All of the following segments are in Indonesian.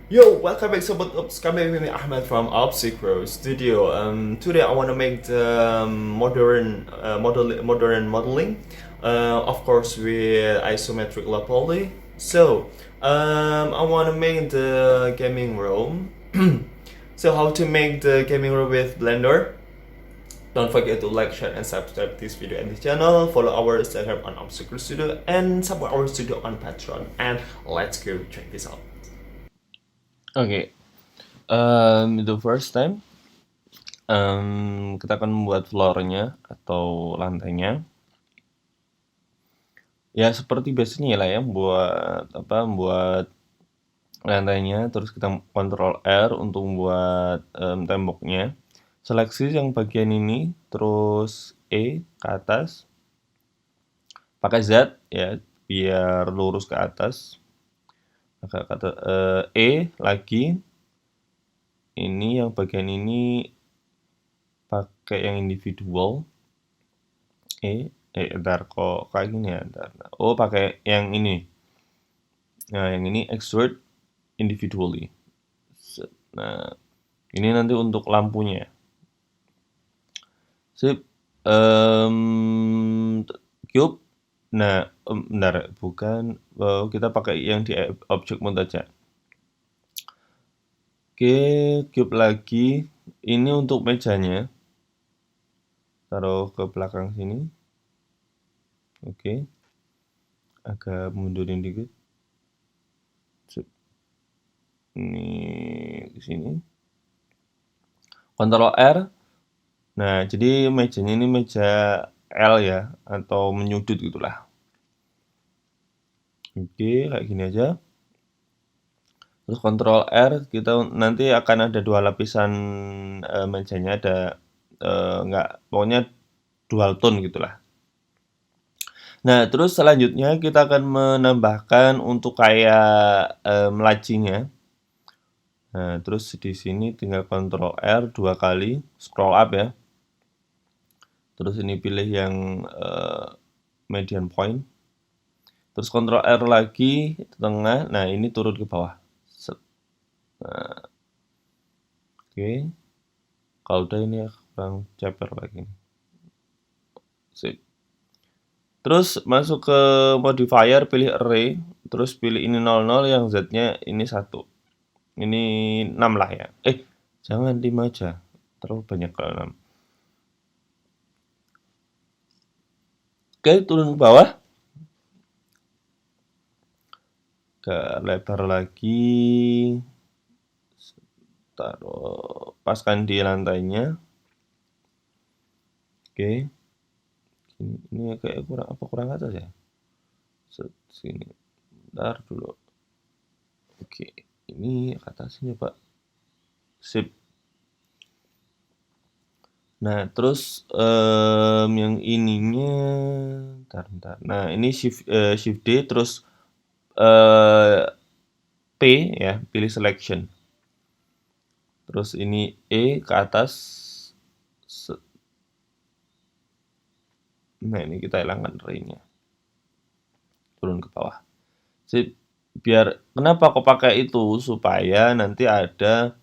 Yo, welcome back Sobat Ups. Kami with me Ahmed from Upsicro Studio. Today I want to make the modern modeling, of course with isometric La Poly. I want to make the gaming room. So how to make the gaming room with Blender? Don't forget to like, share, and subscribe this video and this channel. Follow our Instagram on Upsicro Studio and support our studio on Patreon. And let's go check this out. Oke, the first time kita akan membuat floor-nya atau lantainya. Ya seperti biasanya lah ya, buat lantainya. Terus kita Ctrl R untuk membuat temboknya. Seleksi yang bagian ini, terus E ke atas, pakai Z ya biar lurus ke atas. E lagi, ini yang bagian ini pakai yang individual. Ntar kok kayak gini ya, ntar. Oh, pakai yang ini. Nah, yang ini extrude individually. Nah, ini nanti untuk lampunya. Sip. Cube. Nah, bentar, bukan. Kita pakai yang di object mode aja. Oke, cube lagi. Ini untuk mejanya. Taruh ke belakang sini. Oke. Agak mundurin dikit. Ini di sini. Ctrl R. Nah, jadi mejanya ini meja L ya, atau menyudut gitulah. Oke, kayak gini aja. Terus Ctrl R, kita nanti akan ada dua lapisan mejanya, ada pokoknya dual tone gitulah. Nah, terus selanjutnya kita akan menambahkan untuk kayak lacinya. Nah, terus di sini tinggal Ctrl R 2 kali, scroll up ya. Terus ini pilih yang median point. Terus Ctrl R lagi, tengah. Nah, ini turun ke bawah. Nah, oke. Kalau udah ini kurang ceper lagi. Sip. Terus masuk ke modifier, pilih array, terus pilih ini 00 yang Z-nya ini 1. Ini 6 lah ya. Jangan 5 aja. Terlalu banyak kalau 6. Oke, turun ke bawah. Ke lebar lagi. Taruh, paskan di lantainya. Oke. Ini kayak kurang atas ya. Sini. Bentar dulu. Oke, ini atasnya Pak. Sip. Nah, terus yang ininya bentar. Nah, ini shift D terus P ya, pilih selection. Terus ini E ke atas. Nah, ini kita hilangkan ray-nya. Turun ke bawah. Sip. Kenapa kok pakai itu? Supaya nanti ada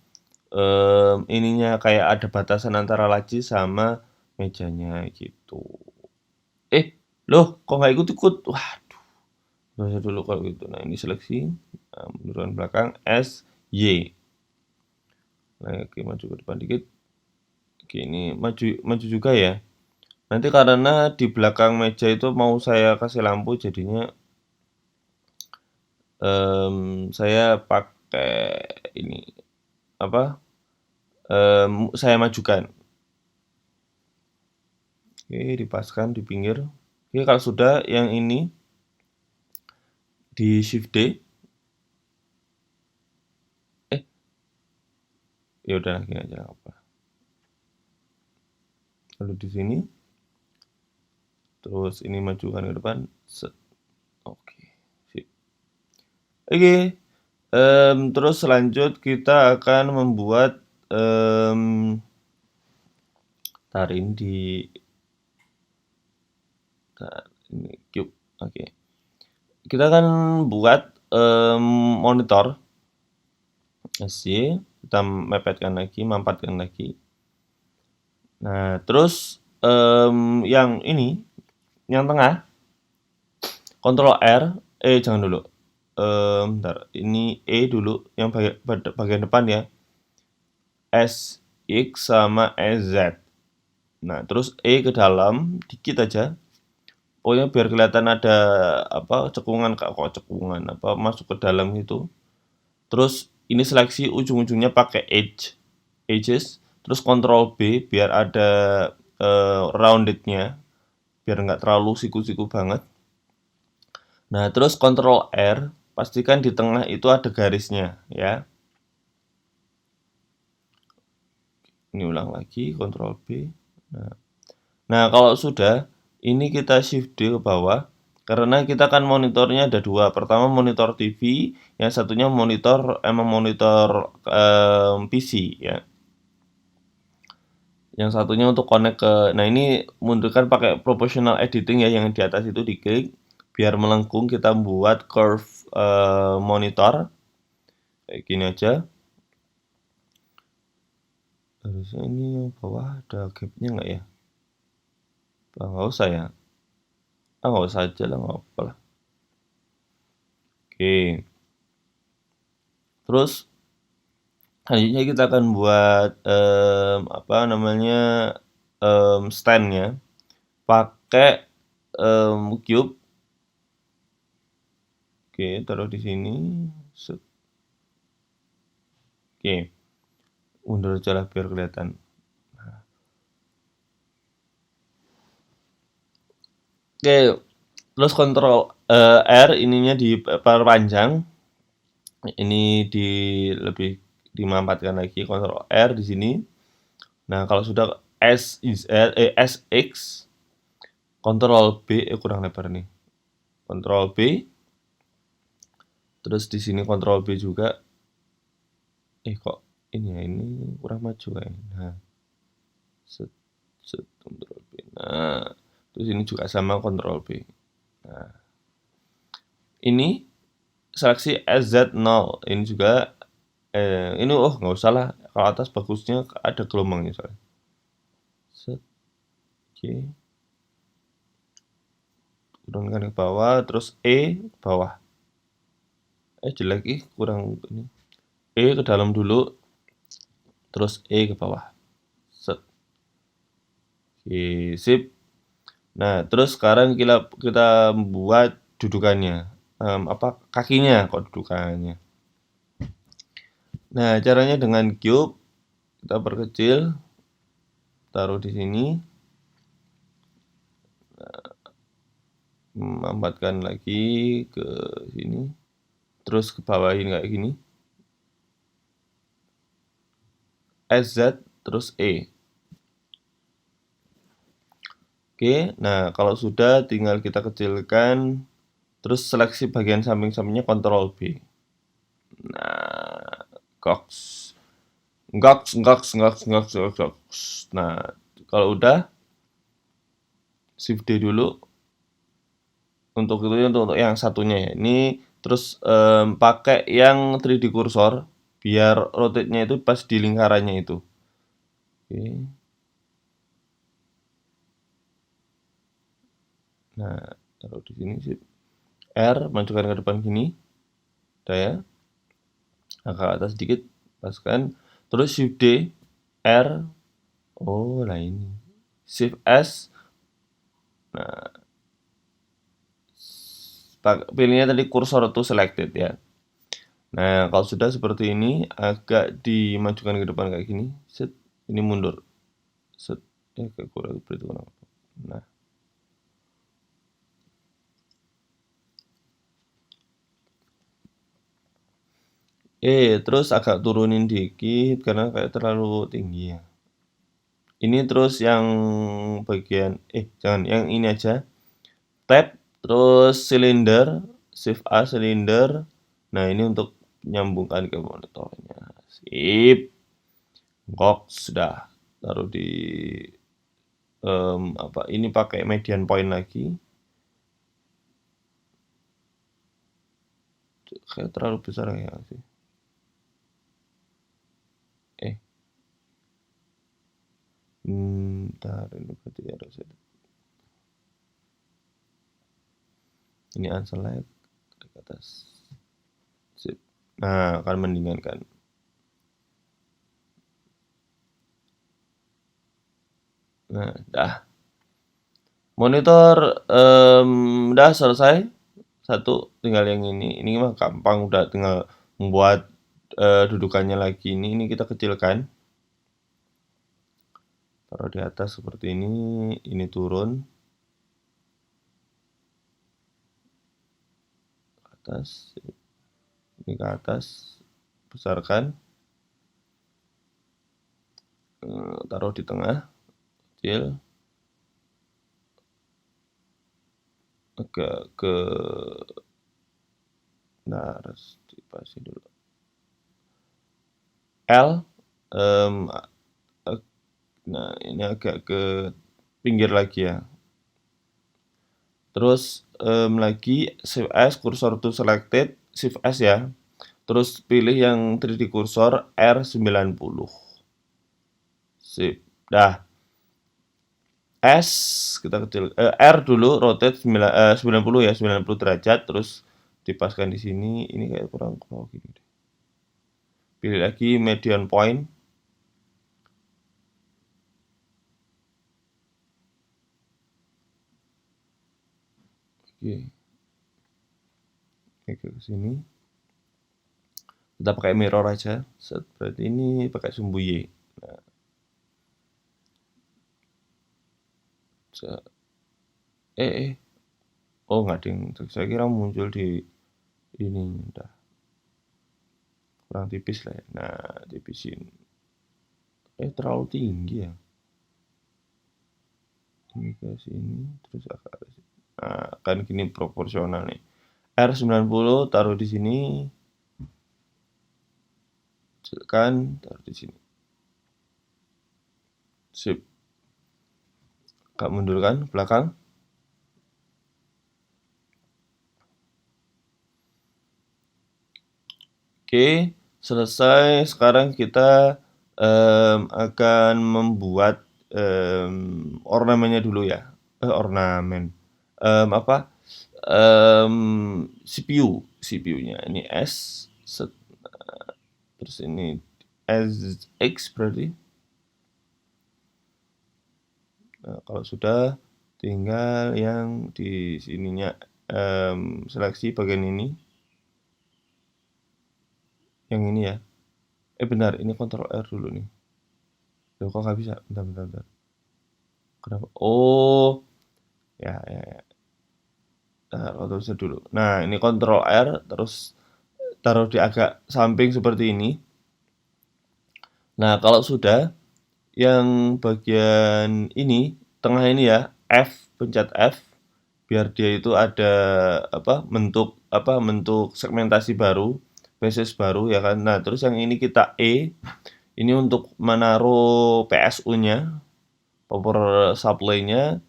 ininya kayak ada batasan antara laci sama mejanya gitu. Loh, kok nggak ikut-ikut? Waduh, bahasa dulu kalau gitu. Nah, ini seleksi, munduran belakang, S, Y. Nah, oke, maju ke depan dikit. Oke, ini maju juga ya. Nanti karena di belakang meja itu mau saya kasih lampu, jadinya saya pakai ini saya majukan. Oke, dipaskan di pinggir. Oke, kalau sudah yang ini di shift D. Ya udah gini aja apa. Lalu di sini. Terus ini majukan ke depan. Oke. Sip. Oke. Terus selanjut kita akan membuat tarik di ini cube. Oke. Kita akan buat monitor. SY, kita mepetkan lagi, mampatkan lagi. Nah, terus yang ini, yang tengah, Ctrl R, jangan dulu. Bentar, ini dulu, yang bagian depan ya. SX sama SZ. Nah, terus ke dalam, dikit aja. Pokoknya biar kelihatan ada apa cekungan, kok cekungan, apa masuk ke dalam gitu. Terus ini seleksi ujung-ujungnya pakai edges, terus Ctrl B biar ada roundednya, biar nggak terlalu siku-siku banget. Nah, terus Ctrl R, pastikan di tengah itu ada garisnya ya. Ini ulang lagi, Ctrl B. Nah, kalau sudah, ini kita shift D ke bawah. Karena kita kan monitornya ada dua. Pertama monitor TV, yang satunya monitor PC ya. Yang satunya untuk connect ke, nah ini mundurkan pakai proportional editing ya, yang di atas itu diklik biar melengkung. Kita buat curve monitor kayak gini aja. Harusnya ini yang bawah ada gapnya nggak ya? Nggak usah ya. Nggak usah aja lah, nggak apa lah. Oke. Terus selanjutnya kita akan buat apa namanya standnya pakai cube. Oke, taruh di sini. Set. Oke, mundur aja lah biar kelihatan. Oke, terus Ctrl R ininya diperpanjang. Ini lebih dimampatkan lagi, Ctrl R di sini. Nah, kalau sudah SX, Ctrl B, kurang lebar nih. Ctrl B. Terus di sini Ctrl B juga. Kok ini ya, ini kurang maju ya. Nah. Set, Ctrl B. Nah, terus ini juga sama Ctrl B. Nah. Ini seleksi SZ0. Ini juga ini nggak usah lah. Kalau atas bagusnya ada gelombangnya soalnya. Set. Oke. Turunkan ke bawah, terus ke bawah. Jelek kurang ini. Ke dalam dulu, terus ke bawah. Set. Oke, sip. Nah, terus sekarang kita buat dudukannya. Apa kakinya kok dudukannya. Nah, caranya dengan cube kita perkecil, taruh di sini. Mambatkan lagi ke sini. Terus ke bawahin kayak gini. SZ terus Oke, nah kalau sudah tinggal kita kecilkan, terus seleksi bagian samping-sampingnya Ctrl B. Nah, goks. Nah, kalau udah, Shift D dulu. Untuk itu untuk yang satunya ya. Ini terus pakai yang 3D cursor biar rotate-nya itu pas di lingkarannya itu. Oke. Nah, taruh di sini sih. R, majukan ke depan gini. Udah ya. Agak atas sedikit, paskan. Terus Shift D, R. Oh, lah ini. Shift S. Nah, pilihnya tadi kursor to selected ya. Nah, kalau sudah seperti ini, agak dimajukan ke depan kayak gini. Set, ini mundur. Set, kayak kurang berhitungan. Nah. Terus agak turunin dikit karena kayak terlalu tinggi ya. Ini terus yang bagian jangan, yang ini aja. Tab, terus silinder, Shift A silinder. Nah, ini untuk nyambungkan ke monitornya. Sip. Kok sudah. Taruh di apa ini pakai median point lagi. Kayak terlalu besar ya sih. nanti harus ini unselect ke atas. Sip. Nah, akan mendingankan. Nah, dah. Monitor udah selesai. Satu, tinggal yang ini. Ini mah gampang, udah tinggal membuat dudukannya lagi. Ini kita kecilkan. Taruh di atas seperti ini turun. Ke atas. Ini ke atas. Besarkan. Taruh di tengah. Kecil. Agak ke nah harus dipasi dulu L nah ini agak ke pinggir lagi ya, terus lagi Shift S cursor to selected, Shift S ya, terus pilih yang 3D cursor R90. Sip, dah. S kita kecil, R dulu rotate 90 ya, 90 derajat, terus dipaskan di sini. Ini kayak kurang gini deh. Pilih lagi median point. Oke. Oke, ke sini. Kita pakai mirror aja. Berarti ini pakai sumbu Y. Nah. Oh nggak ding, saya kira muncul di ini, udah kurang tipis lah ya. Nah, tipisin. Terlalu tinggi ya. Ini ke sini, terus agak ke sini. Nah, kan gini proporsional nih. R90 taruh di sini. Kecilkan, taruh di sini. Sip. Agak mundurkan belakang. Oke, selesai. Sekarang kita akan membuat ornamennya dulu ya. Ornamen. CPU-nya. Ini S. Terus ini SX berarti. Nah, kalau sudah, tinggal yang di sininya seleksi bagian ini. Yang ini ya. Benar, ini Ctrl R dulu nih. Loh, kok nggak bisa? Bentar. Kenapa? Oh, ya. Nah, Ctrl Z dulu. Nah, ini Ctrl R, terus taruh di agak samping seperti ini. Nah, kalau sudah, yang bagian ini, tengah ini ya, pencet F, biar dia itu ada bentuk segmentasi baru, basis baru ya kan. Nah, terus yang ini kita ini untuk menaruh PSU-nya, power supply-nya.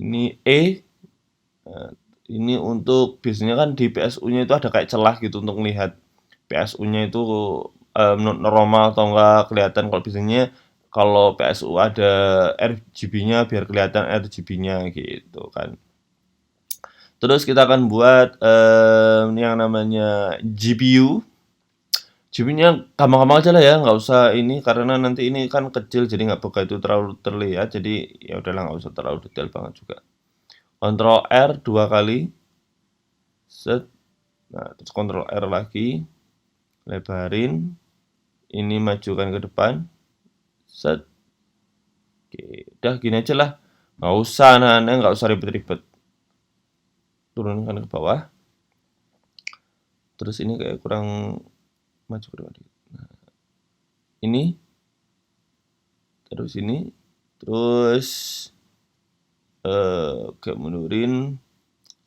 Ini Nah, ini untuk biasanya kan di PSU-nya itu ada kayak celah gitu untuk melihat PSU-nya itu normal atau enggak kelihatan. Kalau biasanya kalau PSU ada RGB-nya biar kelihatan RGB-nya gitu kan. Terus kita akan buat yang namanya GPU. GPU-nya gampang-gampang aja lah ya, nggak usah ini karena nanti ini kan kecil jadi nggak begitu terlalu terlihat. Jadi ya udahlah, nggak usah terlalu detail banget juga. Ctrl R 2 kali. Set. Nah, terus Ctrl R lagi. Lebarin. Ini majukan ke depan. Set. Oke, udah gini aja lah. Nggak usah aneh-aneh, nggak usah ribet-ribet. Turunkan ke bawah. Terus ini kayak kurang maju ke depan. Nah, ini. Terus ini. Terus kayak mundurin.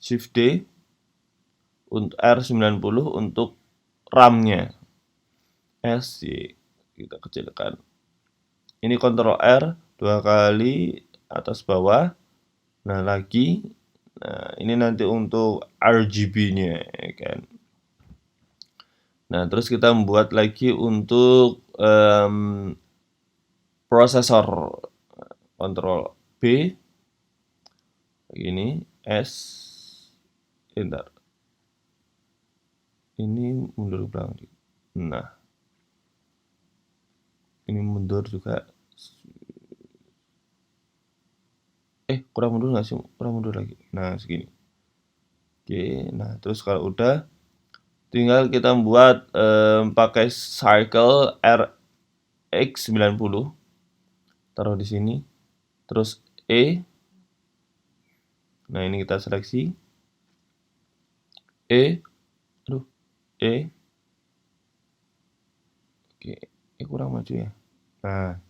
Shift D. Untuk R90 untuk RAM-nya. S, Y. Kita kecilkan. Ini Ctrl R 2 kali atas bawah. Nah, lagi. Nah, ini nanti untuk RGB-nya ya kan. Nah, terus kita membuat lagi untuk prosesor. Ctrl B, ini S, bentar, ini mundur ke belakang. Nah, ini mundur juga. Kurang mundur nggak sih? Kurang mundur lagi. Nah, segini. Oke, nah terus kalau udah, tinggal kita buat pakai cycle RX90, taruh di sini, terus E. Nah ini kita seleksi E, aduh, E. Oke, kurang maju ya. Nah,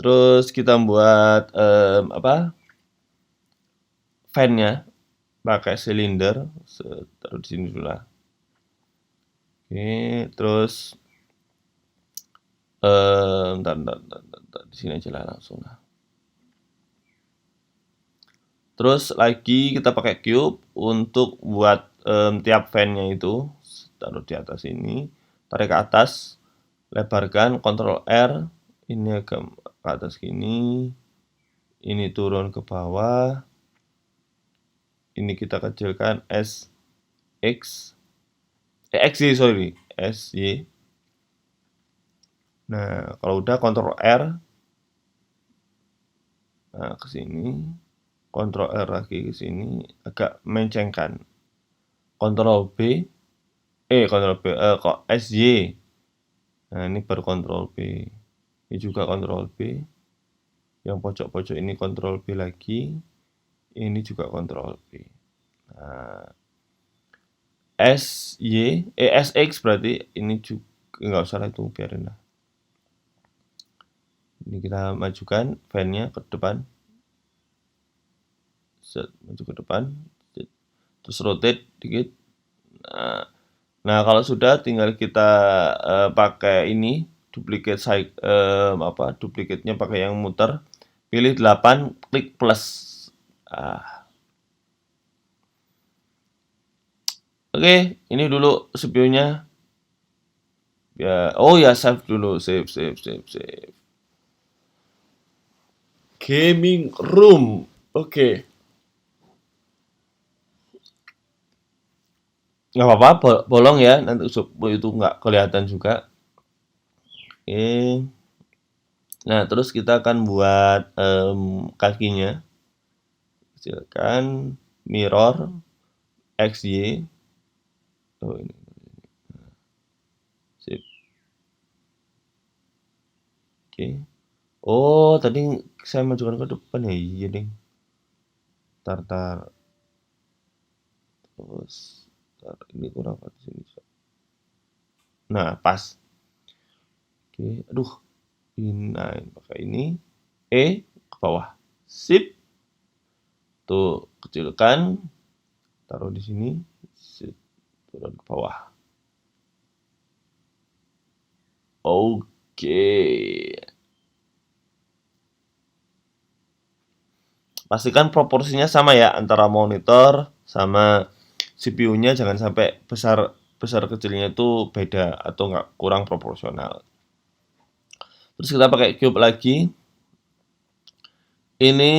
terus kita buat fan-nya pakai silinder, taruh di sini dulu lah. Oke, terus bentar, di sini aja lah langsung lah. Terus lagi kita pakai cube untuk buat tiap fan-nya itu, taruh di atas ini, tarik ke atas, lebarkan, Ctrl R, ini agak ke atas gini, ini turun ke bawah, ini kita kecilkan SY. Nah, kalau udah Ctrl R, nah ke sini, Ctrl R lagi ke sini, agak mencengkan. Ctrl B, kok SY. Nah, ini baru Ctrl B. Ini juga Ctrl B. Yang pojok-pojok ini Ctrl B lagi. Ini juga Ctrl B. Nah, SX berarti ini juga nggak usah lah, itu biarin lah. Ini kita majukan fan-nya ke depan. Maju ke depan. Terus rotate dikit. Nah, kalau sudah tinggal kita pakai ini duplikatnya pakai yang muter, pilih 8, klik plus. Oke, ini dulu CPU-nya. Ya, save dulu, save. Gaming room. Oke. Nggak apa-apa, bolong ya, nanti itu nggak kelihatan juga. Oke. Nah, terus kita akan buat kakinya. Kecilkan, mirror, XY. Oh, ini. Sip. Oke. Oh, tadi saya majukan ke depan ya, iya deh. Tar. Terus, ini kurang di sini. Nah, pas. Oke, aduh. Ini pakai ini. Ke bawah. Sip. Tuh, kecilkan. Taruh di sini. Sip. Turun ke bawah. Oke. Pastikan proporsinya sama ya antara monitor sama CPU-nya, jangan sampai besar kecilnya itu beda atau nggak kurang proporsional. Terus kita pakai cube lagi. Ini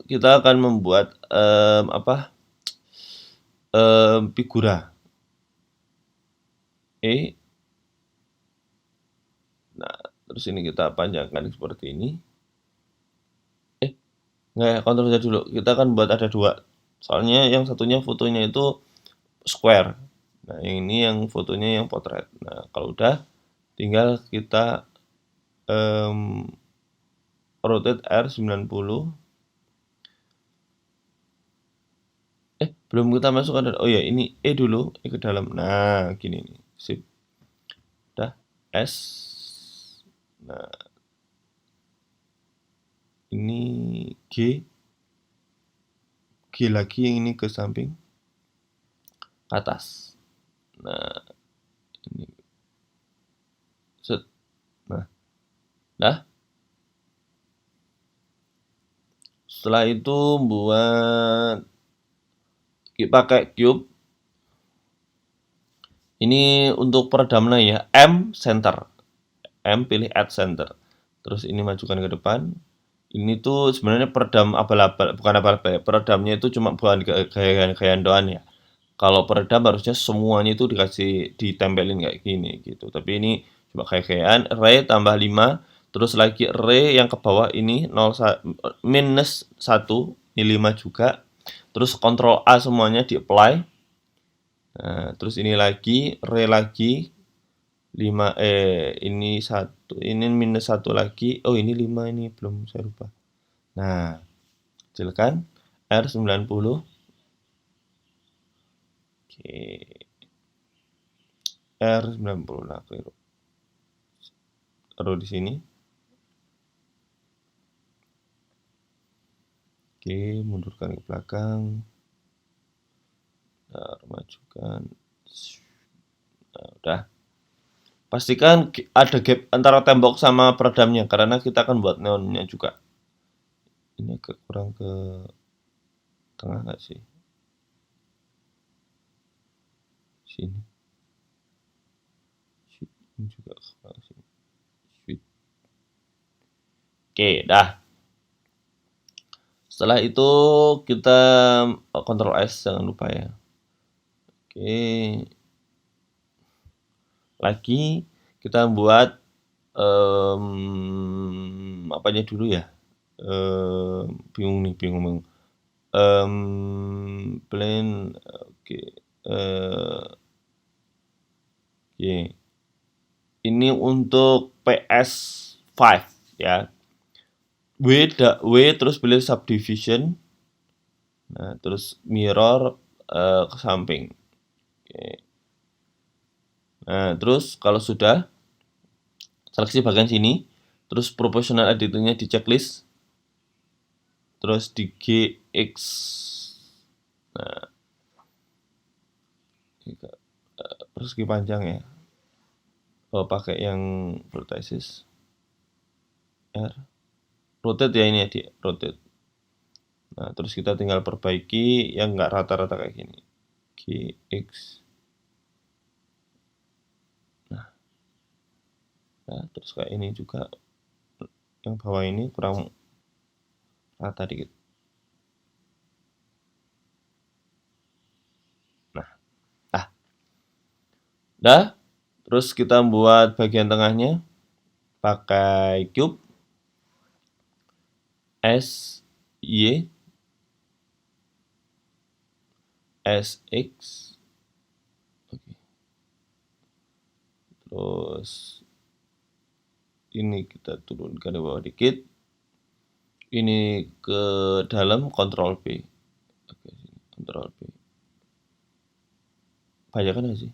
kita akan membuat figura. Nah, terus ini kita panjangkan seperti ini. Nggak ya, kontrol saja dulu. Kita akan buat ada 2. Soalnya yang satunya fotonya itu square. Nah, yang ini yang fotonya yang potret. Nah, kalau udah, tinggal kita rotate R90. Belum kita masukkan. Oh ya, ini dulu, ke dalam. Nah, gini nih. Sip. Udah, S. Nah, ini G lagi, yang ini ke samping, ke atas. Nah, ini set. Nah, dah. Setelah itu buat pakai cube. Ini untuk peredamannya ya, M center. M pilih add center. terus ini majukan ke depan. Ini tuh sebenarnya peredam abal-abal, bukan abal-abal ya, peredamnya itu cuma bukan gaya-gayaan doang ya. Kalau peredam harusnya semuanya itu ditempelin kayak gini gitu. Tapi ini cuma gaya-gayaan, re tambah 5, terus lagi re yang ke bawah ini minus 1, ini 5 juga. Terus Ctrl A semuanya di-apply. Nah, terus ini lagi, re lagi, 5, ini 1, ini minus 1 lagi. Oh, ini 5 ini belum saya rubah. Nah, kecilkan R90. Oke. R90 nah, keliru. Taruh di sini. Oke, mundurkan ke belakang. Nah, majukan. Nah, udah. Pastikan ada gap antara tembok sama peredamnya karena kita akan buat neonnya juga. Ini agak kurang ke tengah nggak sih? Sini. Ini juga kurang sini. Oke, dah. Setelah itu kita Ctrl S, jangan lupa ya. Oke. Lagi kita buat apanya dulu ya? Bingung. Plane, oke. Oke. Ini untuk PS5 ya. W terus pilih subdivision. Nah, terus mirror ke samping. Oke. Nah, terus kalau sudah seleksi bagian sini, terus proportional editingnya di checklist, terus di GX. Nah, persegi panjang ya. Oh, pakai yang vertices R. Rotate ya ini ya, di rotate. Nah, terus kita tinggal perbaiki yang nggak rata-rata kayak gini. GX. Nah, terus kayak ini juga. Yang bawah ini kurang rata dikit. Nah, dah. Terus kita buat bagian tengahnya pakai cube S, Y, SX. Oke. Terus ini kita turunkan ke bawah dikit. Ini ke dalam, Ctrl B. Oke, Ctrl B. Banyak kan nggak sih?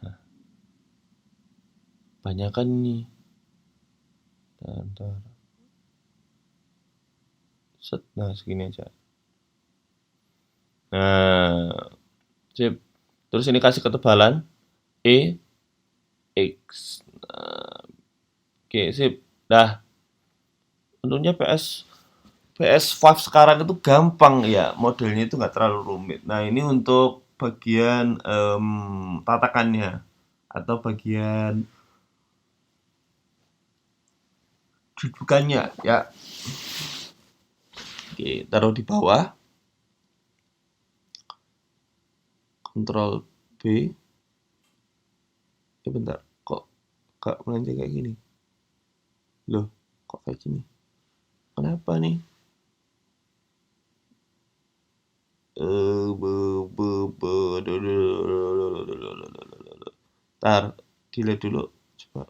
Nah, banyak kan nih. Ntar. Set, nah segini aja. Nah, sip. Terus ini kasih ketebalan E, X. Nah, oke, sip. Dah. Tentunya PS5 sekarang itu gampang ya, modelnya itu nggak terlalu rumit. Nah, ini untuk bagian tatakannya atau bagian dudukannya ya. Oke, taruh di bawah. Ctrl B. Bentar, kok melenceng kayak gini? Loh, kok kayak gini? Kenapa nih? Ntar, delete dulu. Coba.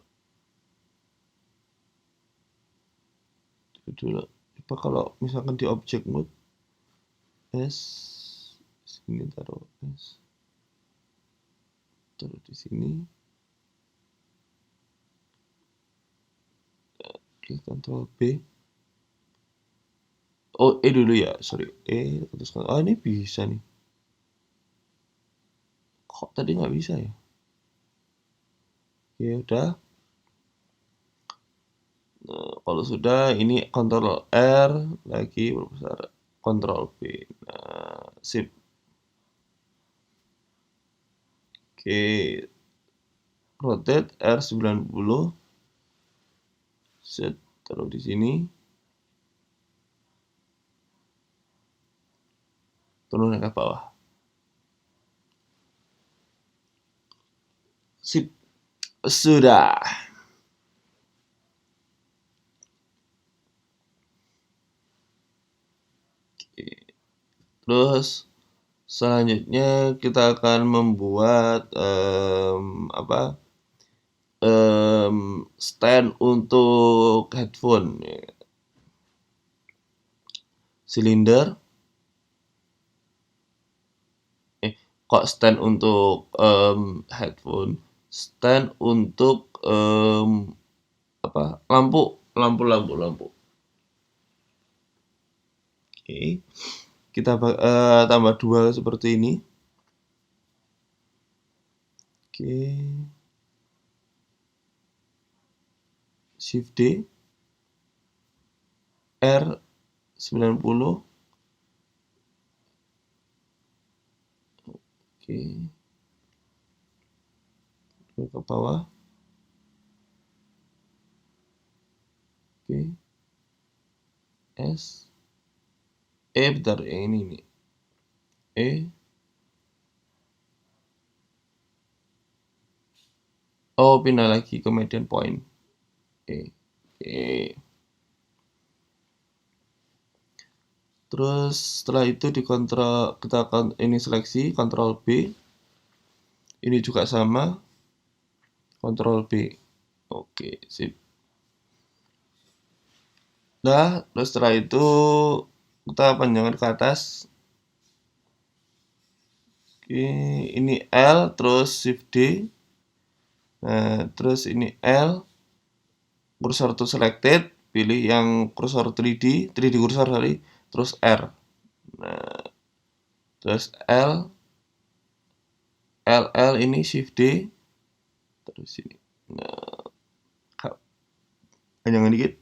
Coba kalau misalkan di object mode. S. Sini taruh S. Taruh di sini. Ctrl B. Oh, E dulu ya, sorry. Terus ini bisa nih. Kok tadi nggak bisa ya? Ya udah. Nah, kalau sudah ini Ctrl R lagi berbesar Ctrl B. Nah, sip. Oke. Rotate R90. Set, taruh di sini. Turun ke bawah. Sip. Sudah. Oke. Terus selanjutnya kita akan membuat stand untuk headphone. Silinder. Kok stand untuk headphone? Stand untuk lampu. Oke. Kita tambah 2 seperti ini. Oke. Shift D. R 90. Oke. Ke bawah. Oke. S. Bentar, yang ini nih. Oh, pindah lagi ke median point. Oke. Terus setelah itu dikontrol, kita akan ini seleksi, Ctrl B. Ini juga sama, Ctrl B. Oke, sip. Nah, terus setelah itu kita panjangkan ke atas. Oke, ini L, terus Shift D. Nah, terus ini L, cursor to selected, pilih yang cursor 3D cursor sorry, terus R. Nah, terus L ini Shift D, terus ini. Nah, panjangkan dikit.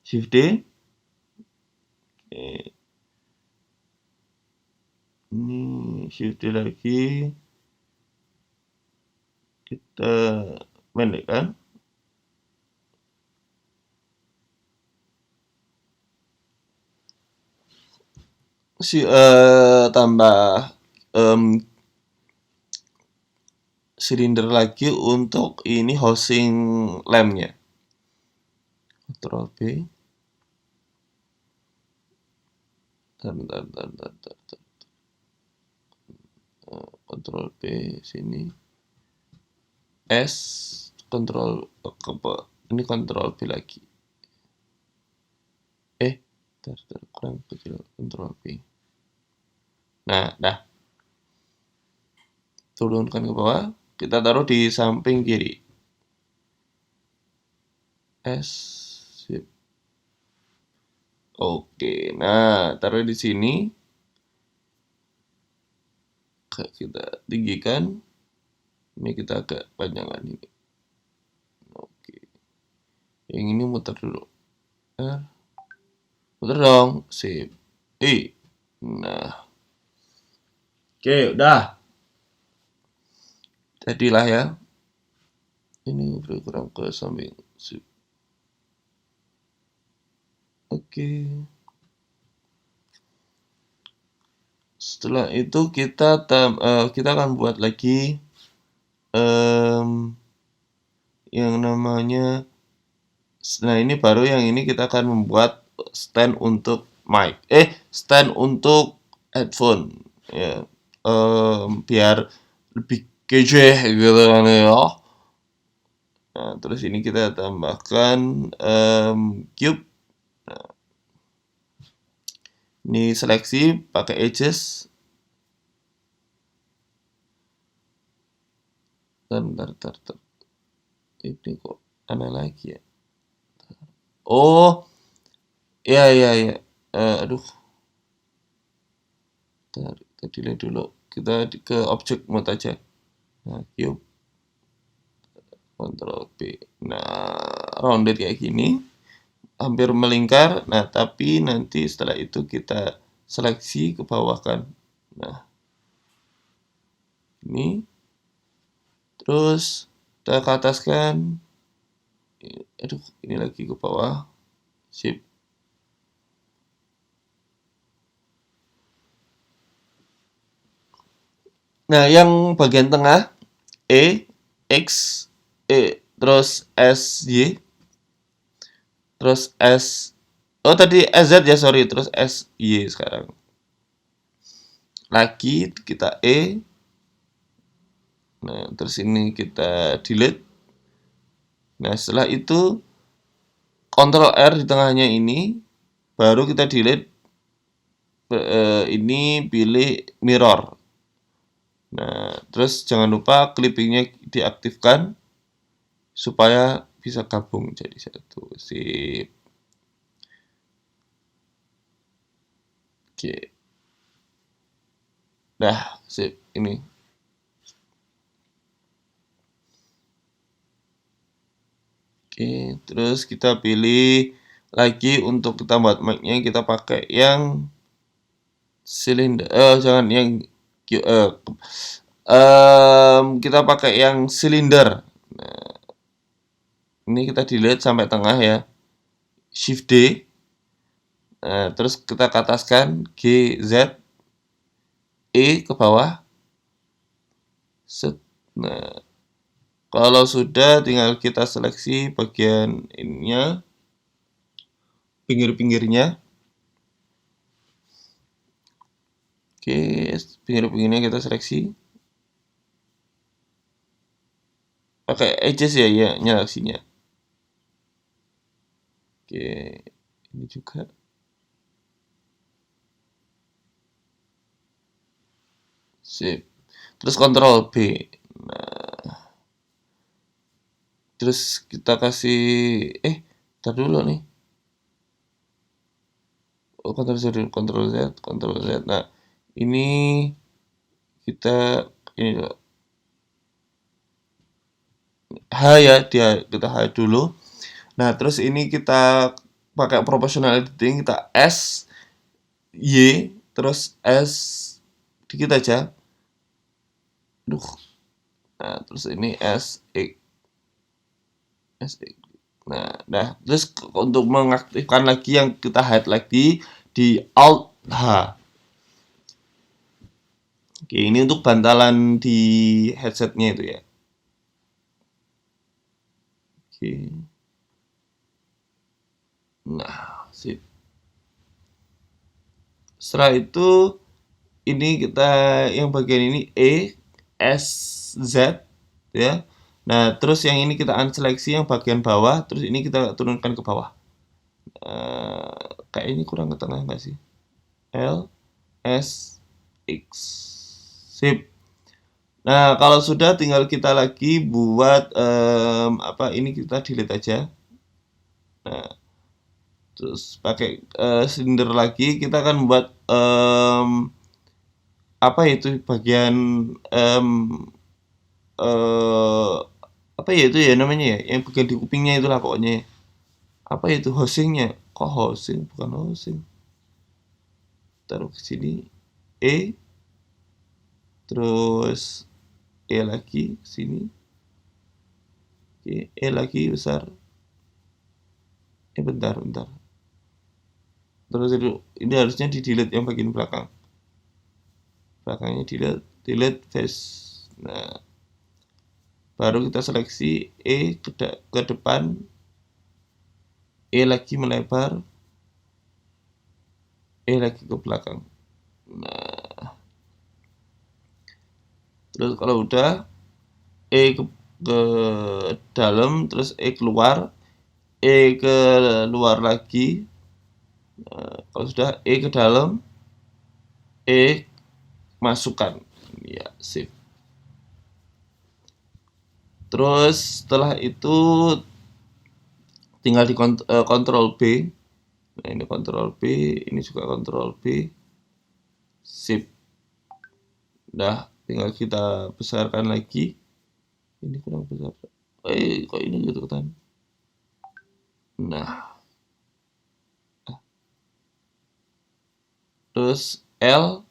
Shift D. Oke. Ini Shift D lagi. Kita pendekkan. Tambah silinder lagi untuk ini housing lampnya. Ctrl B. Bentar. Ctrl B sini. S, Ctrl ini Ctrl B lagi. Kurang kecil, Ctrl B. Nah, dah. Turunkan ke bawah. Kita taruh di samping kiri. S, sip. Oke, nah taruh di sini. Kita tinggikan. Ini kita agak panjangkan ini. Oke. Yang ini muter dulu. Muter dong, sip. Nah. Oke, udah. Jadilah ya. Ini kurang ke samping. Sip. Oke. Setelah itu kita akan buat lagi yang namanya, nah ini baru yang ini kita akan membuat stand untuk mic, stand untuk headphone ya, biar lebih kece gitu kan ya. Nah, terus ini kita tambahkan cube. Nah, ini seleksi pakai edges. Bentar. Ini kok aneh lagi ya. Oh, iya. Aduh. Kita delete dulu. Kita ke object mode aja. Nah, cube. Ctrl B. Nah, rounded kayak gini. Hampir melingkar. Nah, tapi nanti setelah itu kita seleksi ke bawah kan. Nah, ini. Terus kita ke atas kan. Aduh, ini lagi ke bawah. Sip. Nah, yang bagian tengah E, X, terus S, Y, terus S. Oh, tadi SZ ya, sorry. Terus S, Y sekarang. Lagi kita E. Nah, terus ini kita delete. Nah, setelah itu Ctrl R di tengahnya ini, baru kita delete. Ini pilih mirror. Nah, terus jangan lupa clippingnya diaktifkan supaya bisa gabung jadi satu. Sip. Oke. Dah, sip. Ini. Oke, terus kita pilih lagi untuk kita buat mic-nya kita pakai yang silinder. Jangan yang kita pakai yang silinder. Nah, ini kita delete sampai tengah ya. Shift D. Nah, terus kita ke ataskan G, Z, E ke bawah. Set. Nah, kalau sudah tinggal kita seleksi bagian ininya, pinggir-pinggirnya. Oke, pinggir-pinggirnya kita seleksi. Pakai edges ya, ya nyeleksinya. Oke, ini juga. Sip. Terus Ctrl B. Nah, terus kita kasih tar dulu nih. Oh, Ctrl Z, Ctrl Z, Ctrl Z. Nah, ini kita ini dulu. H ya, kita H dulu. Nah, terus ini kita pakai proportional editing, kita S, Y, terus S dikit aja. Duh. Nah, terus ini S, X. S, X. Nah, terus untuk mengaktifkan lagi yang kita hide lagi di Alt H. Oke, ini untuk bantalan di headsetnya itu ya. Oke. Nah, sip. Setelah itu ini kita yang bagian ini E, S, Z ya. Nah, terus yang ini kita unseleksi yang bagian bawah, terus ini kita turunkan ke bawah. Kayak ini kurang ke tengah nggak sih? L, S, X. Sip. Nah, kalau sudah tinggal kita lagi buat ini kita delete aja. Nah, terus pakai silinder lagi kita akan buat itu bagian apa ya itu ya namanya ya, yang bagian di kupingnya itulah pokoknya. Apa itu housingnya? Kok housing bukan housing? Taruh ke sini E, terus E lagi ke sini. Oke, E lagi besar. Bentar. Terus ini harusnya di delete yang bagian belakang. Belakangnya delete face. Nah, baru kita seleksi E ke depan, E lagi melebar, E lagi ke belakang. Nah, terus kalau udah E ke dalam, terus E keluar, E ke luar lagi. Nah, kalau sudah E ke dalam, E masukkan. Ya, sip. Terus setelah itu tinggal di Ctrl B. Nah, ini Ctrl B, ini juga Ctrl B. Sip. Nah, tinggal kita besarkan lagi. Ini kurang besar. Kok ini gitu kan? Nah. Terus L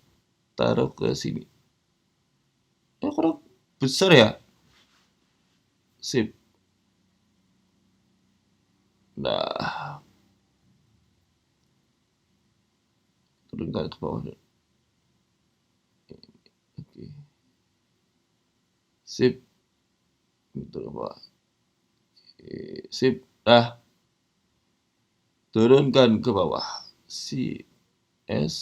taruh ke sini. Kurang besar ya? Sip. Nah, turunkan ke bawah. Oke. Sip. Turun ke bawah. Oke. Sip. Nah, turunkan ke bawah. Si S.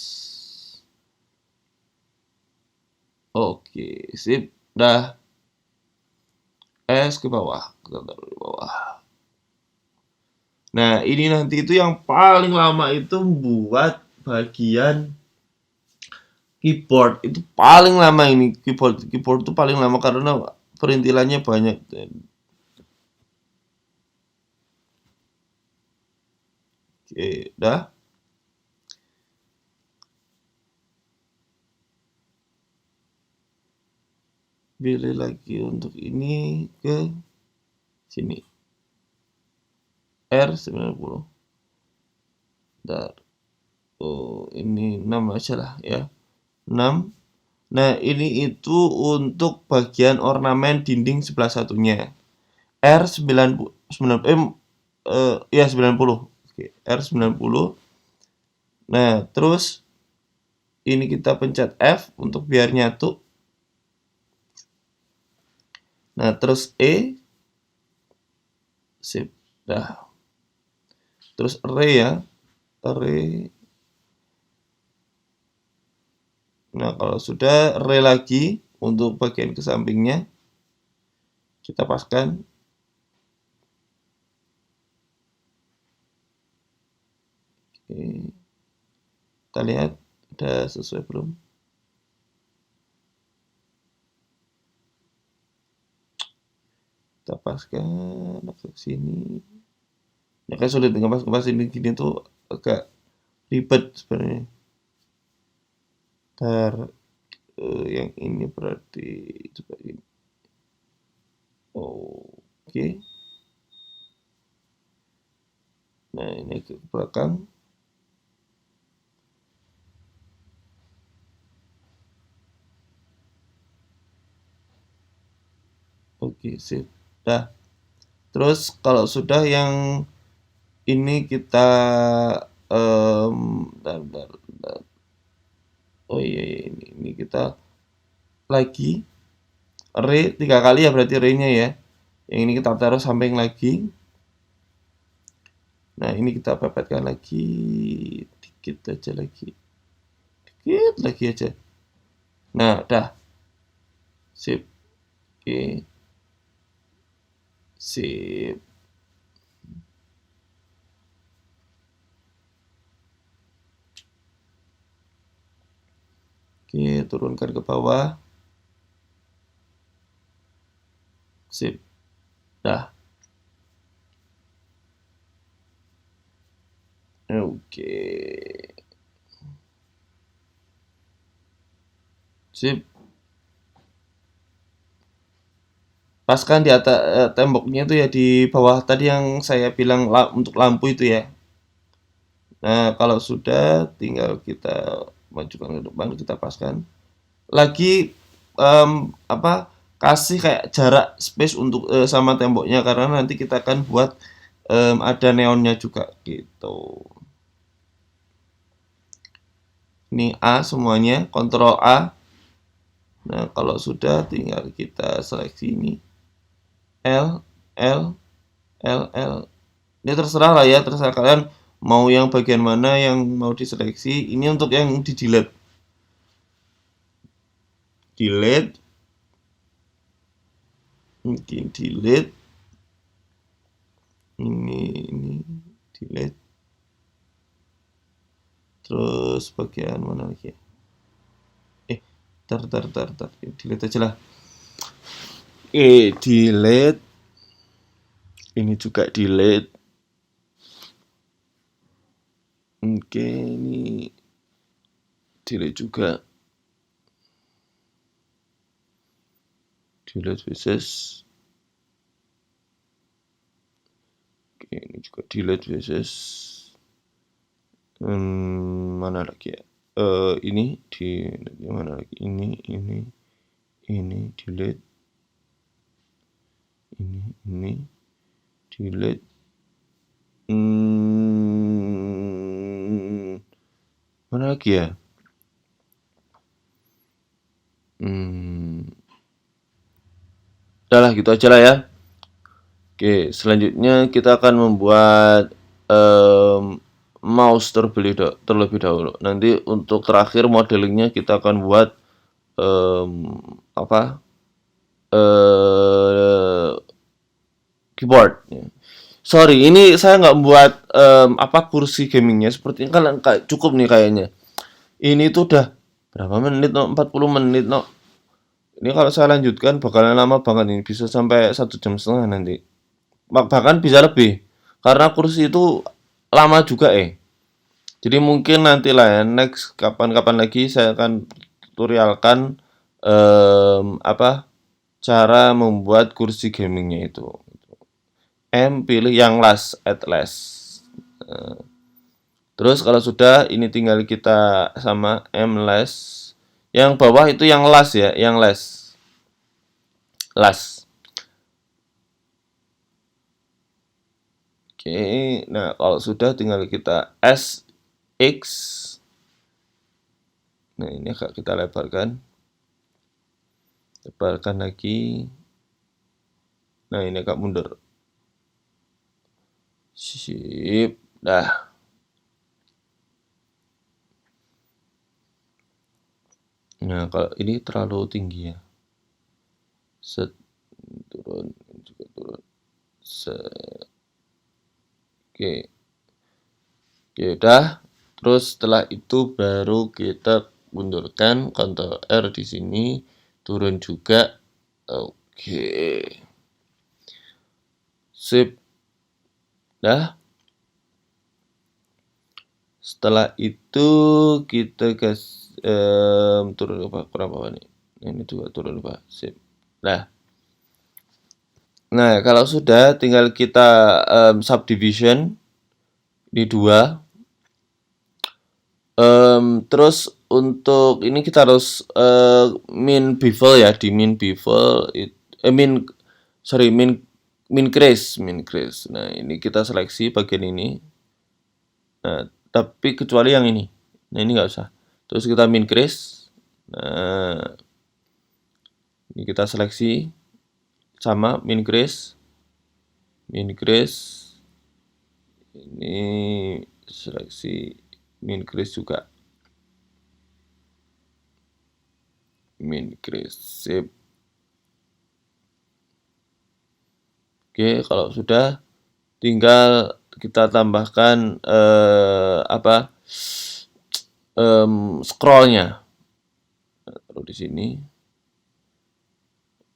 Oke, sip. Dah. S ke bawah. Kita taruh di bawah. Nah, ini nanti itu yang paling lama itu buat bagian keyboard. Itu paling lama ini. Keyboard itu paling lama karena perintilannya banyak. Oke, dah. Pilih lagi untuk ini ke sini. R90. Bentar. Oh, ini 6 aja lah ya. 6. Nah, ini itu untuk bagian ornamen dinding sebelah satunya. R90 ya 90. Oke, R90. Nah, terus ini kita pencet F untuk biar nyatu. Nah, terus E. Sip. Dah. Terus array ya. Array. Nah, kalau sudah array lagi untuk bagian ke sampingnya kita paskan. Oke. Kita lihat ada sesuai belum. Kita paskan ke sini. Ya kan sulit ngepas ini gini tuh agak ribet sebenarnya. Yang ini berarti coba ini. Oke. Nah, ini ke belakang. Oke, sip. Dah. Terus kalau sudah yang ini kita bentar. Oh iya, ini kita lagi array 3 kali ya berarti array-nya ya. Yang ini kita taruh samping lagi. Nah, ini kita pepetkan lagi dikit aja lagi. Dikit lagi aja. Nah, dah. Sip. Oke. Sip. Oke, turunkan ke bawah. Sip. Dah. Oke. Sip. Paskan di atas temboknya itu ya di bawah tadi yang saya bilang untuk lampu itu ya. Nah, kalau sudah tinggal kita majukan ke depan, kita paskan. Lagi kasih kayak jarak space untuk sama temboknya karena nanti kita akan buat ada neonnya juga gitu. Ini A semuanya, Ctrl A. Nah, kalau sudah tinggal kita seleksi ini. L. Ini terserah lah ya, terserah kalian mau yang bagian mana yang mau diseleksi. Ini untuk yang di delete. Mungkin delete. Ini delete. Terus bagian mana lagi ya? Tar. Delete aja lah. Delete. Ini juga delete. Oke, ini delete juga. Delete faces. Oke, ini juga delete faces. Mana lagi ya? Ini di mana lagi? Ini delete. Ini delete. Mana lagi ya? Udahlah gitu aja lah ya. Oke, selanjutnya kita akan membuat mouse terlebih dahulu. Nanti untuk terakhir modelingnya kita akan buat apa? Keyboard. Sorry, ini saya nggak buat apa kursi gamingnya. Sepertinya kan cukup nih kayaknya. Ini tuh udah berapa menit, no? 40 menit, no? Ini kalau saya lanjutkan bakalan lama banget ini, bisa sampai 1,5 jam nanti. Bahkan bisa lebih. Karena kursi itu lama juga Jadi mungkin nanti lah ya, next kapan-kapan lagi saya akan tutorialkan apa cara membuat kursi gamingnya itu. Pilih yang last at last. Terus kalau sudah ini tinggal kita sama last. Yang bawah itu yang last ya, yang last. Last. Oke, nah kalau sudah tinggal kita SX. Nah ini agak kita lebarkan. Lebarkan lagi. Nah ini agak mundur. Sip, dah. Nah kalau ini terlalu tinggi ya. Set, turun, juga turun. Set. Oke. Oke, udah. Terus setelah itu baru kita mundurkan Ctrl R di sini, turun juga. Oke. Sip. Dah. Setelah itu kita turun apa kurang bawah nih. Ini juga turun apa. Sip. Nah. Nah, kalau sudah tinggal kita subdivision di 2. Terus untuk ini kita harus min bevel ya, di min bevel min crease. Nah, ini kita seleksi bagian ini. Nah, tapi kecuali yang ini. Nah, ini nggak usah. Terus kita min crease. Nah, ini kita seleksi sama min crease. Ini seleksi min crease juga. Min crease. Sip. Oke, kalau sudah tinggal kita tambahkan apa scrollnya. Taruh di sini.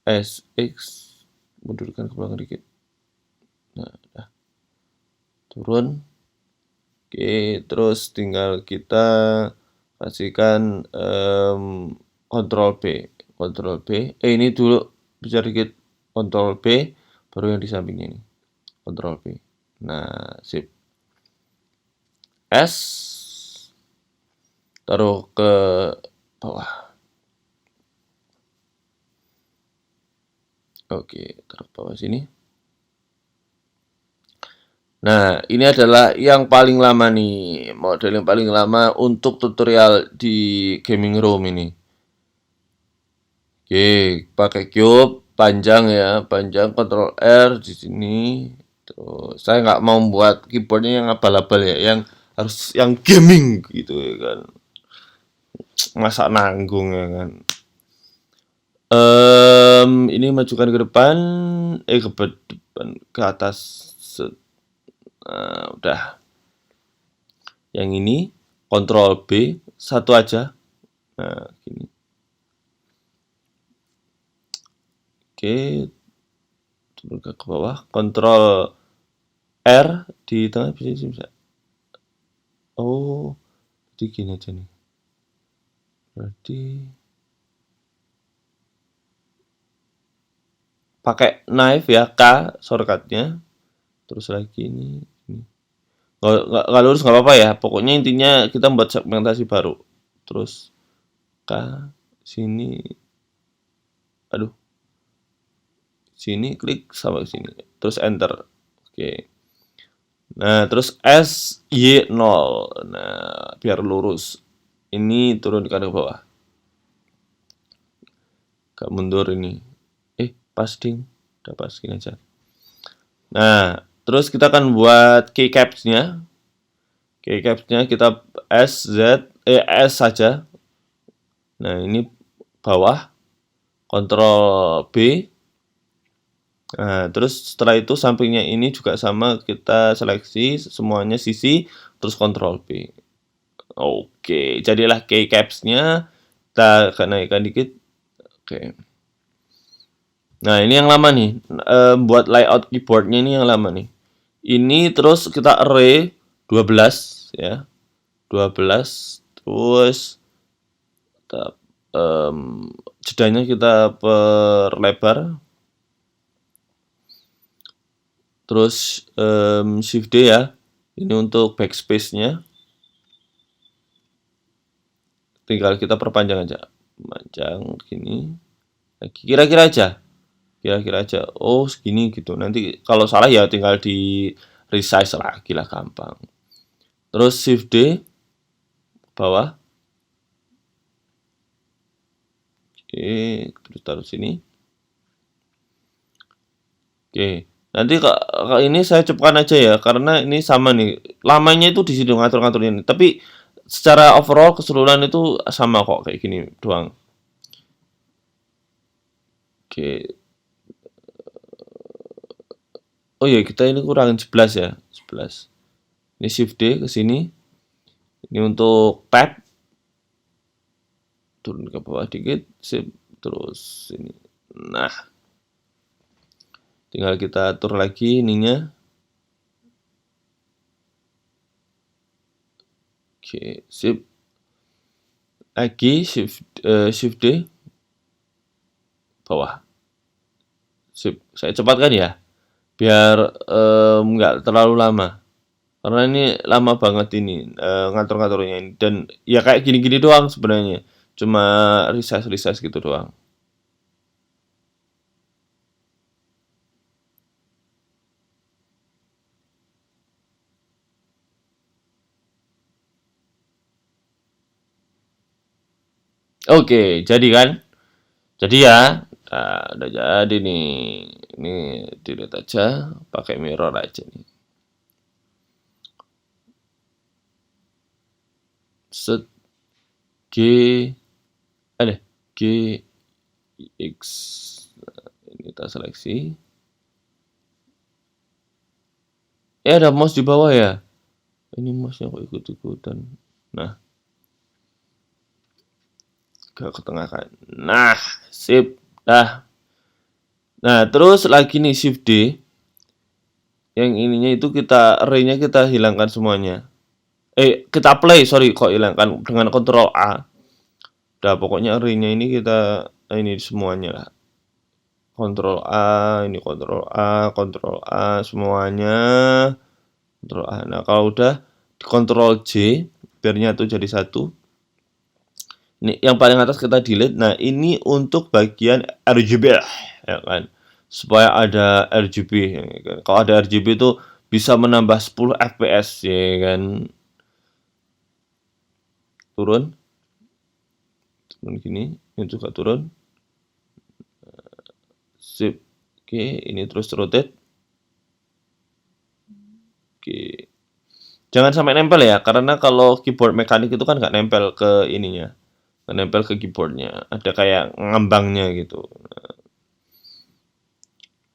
SX mundurkan ke belakang dikit. Nah, udah. Turun. Oke, terus tinggal kita kasihkan Ctrl B. Ini dulu bisa dikit Ctrl B, baru yang di sampingnya ini. Ctrl B. Nah, sip. S taruh ke bawah. Oke, taruh ke bawah sini. Nah, ini adalah yang paling lama nih, model yang paling lama untuk tutorial di gaming room ini. Oke, pakai cube panjang ya, panjang Ctrl R di sini. Terus saya nggak mau buat keyboardnya yang abal-abal ya, yang harus yang gaming gitu ya kan. Masa nanggung ya kan. Ini majukan ke depan, ke depan, ke atas. Nah, udah. Yang ini Ctrl B, satu aja. Nah, gini. Oke, turun ke bawah. Ctrl R di tengah bisa. Oh, jadi gini aja nih. Berarti pakai knife ya, K shortcutnya. Terus lagi ini. Nggak lurus nggak apa-apa ya. Pokoknya intinya kita membuat segmentasi baru. Terus K sini. Aduh. Sini klik sama sini. Terus enter. Oke. Nah, terus SY0. Nah, biar lurus. Ini turunkan ke bawah. Gak mundur ini. Pas ding. Udah pas gini aja. Nah, terus kita akan buat keycaps-nya. Keycaps-nya kita S saja. Nah, ini bawah. Ctrl B. Nah, terus setelah itu sampingnya ini juga sama, kita seleksi semuanya sisi, terus Ctrl B. Oke, jadilah keycaps-nya. Kita akan naikkan dikit. Oke. Nah, ini yang lama nih. Buat layout keyboardnya ini yang lama nih. Ini terus kita array 12 ya. 12 terus kita, jedanya kita perlebar. Terus Shift D ya. Ini untuk backspace-nya. Tinggal kita perpanjang aja. Panjang gini. Kira-kira aja. Oh, segini gitu. Nanti kalau salah ya tinggal di resize lagi lah, gampang. Terus Shift D bawah. Oke, terus taruh sini. Oke. Nanti ini saya cepatkan aja ya, karena ini sama nih. Lamanya itu di sini ngatur-ngatur ini. Tapi secara overall keseluruhan itu sama kok, kayak gini doang. Oke. Oh iya, kita ini kurangin 11 ya. 11. Ini Shift D ke sini. Ini untuk tab. Turun ke bawah dikit, sip, terus ini. Nah, tinggal kita atur lagi ininya. Oke, sip. Lagi Shift D bawah. Sip, saya cepatkan ya, biar nggak terlalu lama. Karena ini lama banget ini ngatur-ngaturnya ini, dan ya kayak gini-gini doang sebenarnya. Cuma resize gitu doang. Oke, jadi kan? Jadi ya, udah jadi nih. Ini delete aja, pakai mirror aja nih. Set G X. Ini kita seleksi. Ada mouse di bawah ya. Ini mouse-nya kok ikut-ikutan. Nah, ke tengah kan. Nah, sip. Nah, terus lagi nih Shift D. Yang ininya itu kita array-nya kita hilangkan semuanya. Kita play, sorry, kok hilangkan dengan Ctrl A. Udah, pokoknya array-nya ini kita ini semuanya lah. Ctrl A, ini Ctrl A semuanya. Ctrl A. Nah, kalau udah di Ctrl J biar nyatu jadi satu. Ini yang paling atas kita delete. Nah, ini untuk bagian RGB ya kan. Supaya ada RGB ya kan. Kalau ada RGB itu bisa menambah 10 fps ya kan. Turun gini, ini juga turun. Sip. Oke, ini terus rotate. Oke. Jangan sampai nempel ya, karena kalau keyboard mekanik itu kan nggak nempel ke ininya, nggak nempel ke keyboardnya, ada kayak ngambangnya gitu.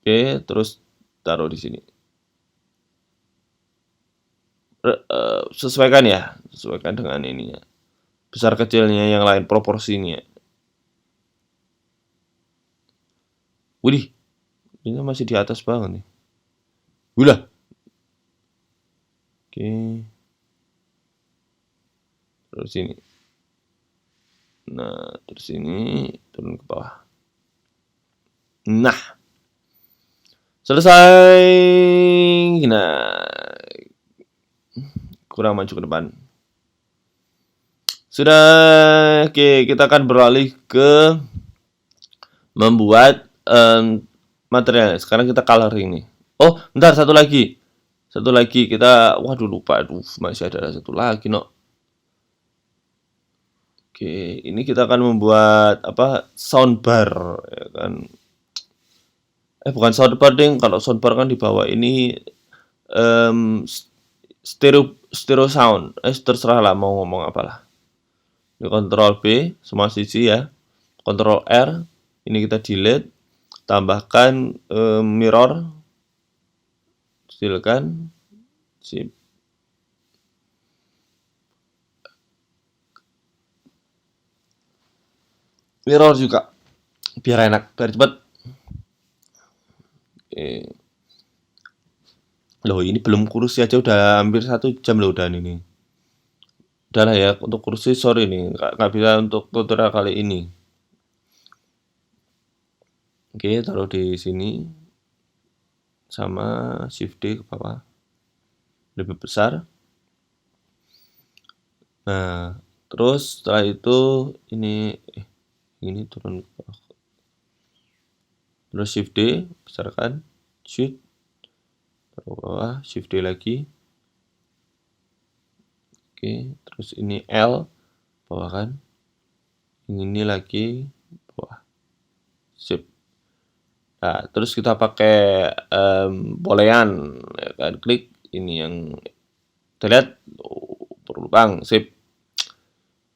Oke, terus taruh di sini. Sesuaikan ya, sesuaikan dengan ininya, besar kecilnya yang lain, proporsinya. Widih, ini masih di atas banget nih. Gila. Oke. Terus sini. Nah, terus ini turun ke bawah. Nah, selesai. Nah, kurang maju ke depan. Sudah. Oke, kita akan beralih ke membuat material. Sekarang kita coloring nih. Oh, bentar, satu lagi. Satu lagi kita, waduh lupa, aduh masih ada satu lagi no. Oke, ini kita akan membuat apa soundbar, ya kan? Bukan soundbar ding, kalau soundbar kan di bawah ini em, stereo sound. Terserah lah mau ngomong apalah. Ini Ctrl B, semua sisi ya. Ctrl R, ini kita delete, tambahkan mirror, kecilkan, sip. Mirror juga, biar enak, biar cepet. Oke. Loh ini belum kursi aja udah hampir 1 jam loh udah ini. Udah lah ya, untuk kursi sorry nih, nggak bisa untuk tutorial kali ini. Oke, taruh di sini. Sama Shift D ke bawah. Lebih besar. Nah, terus setelah itu ini turun ke bawah. Terus Shift D, besarkan. Shift, taruh ke bawah, Shift D lagi. Oke, terus ini L, bawah kan. Ini lagi, bawah. Sip. Nah, terus kita pakai bolehan, ya kan, klik ini yang terlihat berlubang, sip.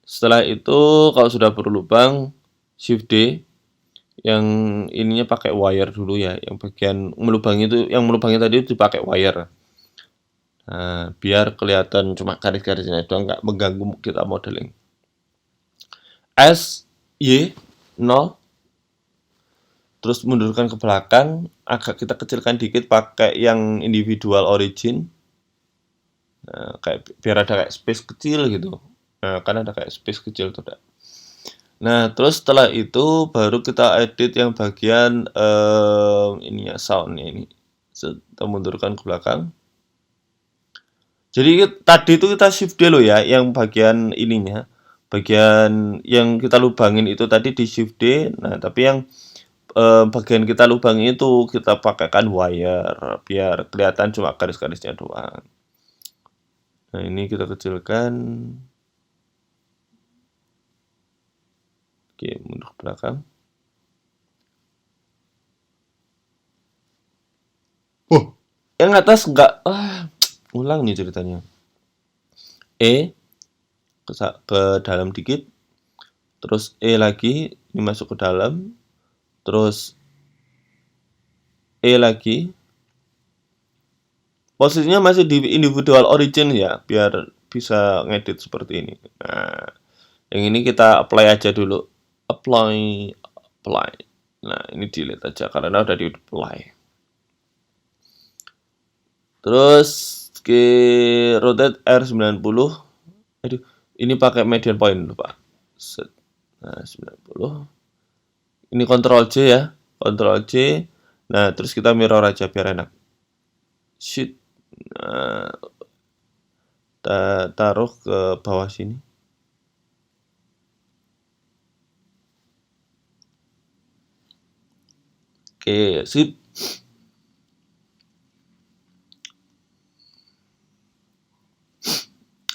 Setelah itu kalau sudah berlubang, Shift D, yang ininya pakai wire dulu ya, yang bagian melubangi itu, yang melubangi tadi itu dipakai wire. Nah, biar kelihatan cuma garis-garisnya doang, nggak mengganggu kita modeling. S, Y, 0, terus mundurkan ke belakang, agak kita kecilkan dikit pakai yang individual origin. Nah, kayak biar ada kayak space kecil gitu. Nah, kan ada kayak space kecil tuh. Nah, terus setelah itu baru kita edit yang bagian ini ya soundnya ini. Kita mundurkan ke belakang. Jadi tadi itu kita shift D loh ya, yang bagian ininya. Bagian yang kita lubangin itu tadi di shift D. Nah, tapi yang bagian kita lubang itu kita pakaikan wire biar kelihatan cuma garis-garisnya doang. Nah, ini kita kecilkan. Oke, mundur ke belakang. Oh, yang atas enggak. Ulang nih ceritanya. Ke dalam dikit. Terus lagi, ini masuk ke dalam. Terus lagi. Posisinya masih di individual origin ya, biar bisa ngedit seperti ini. Nah, yang ini kita apply aja dulu. Apply. Nah, ini delete aja karena udah di apply. Terus ke rotate R90. Aduh, ini pakai median point dulu, Pak. Nah, 90. Ini Ctrl J ya. Ctrl J. Nah, terus kita mirror aja biar enak. Sheet. Nah, taruh ke bawah sini. Oke, sip.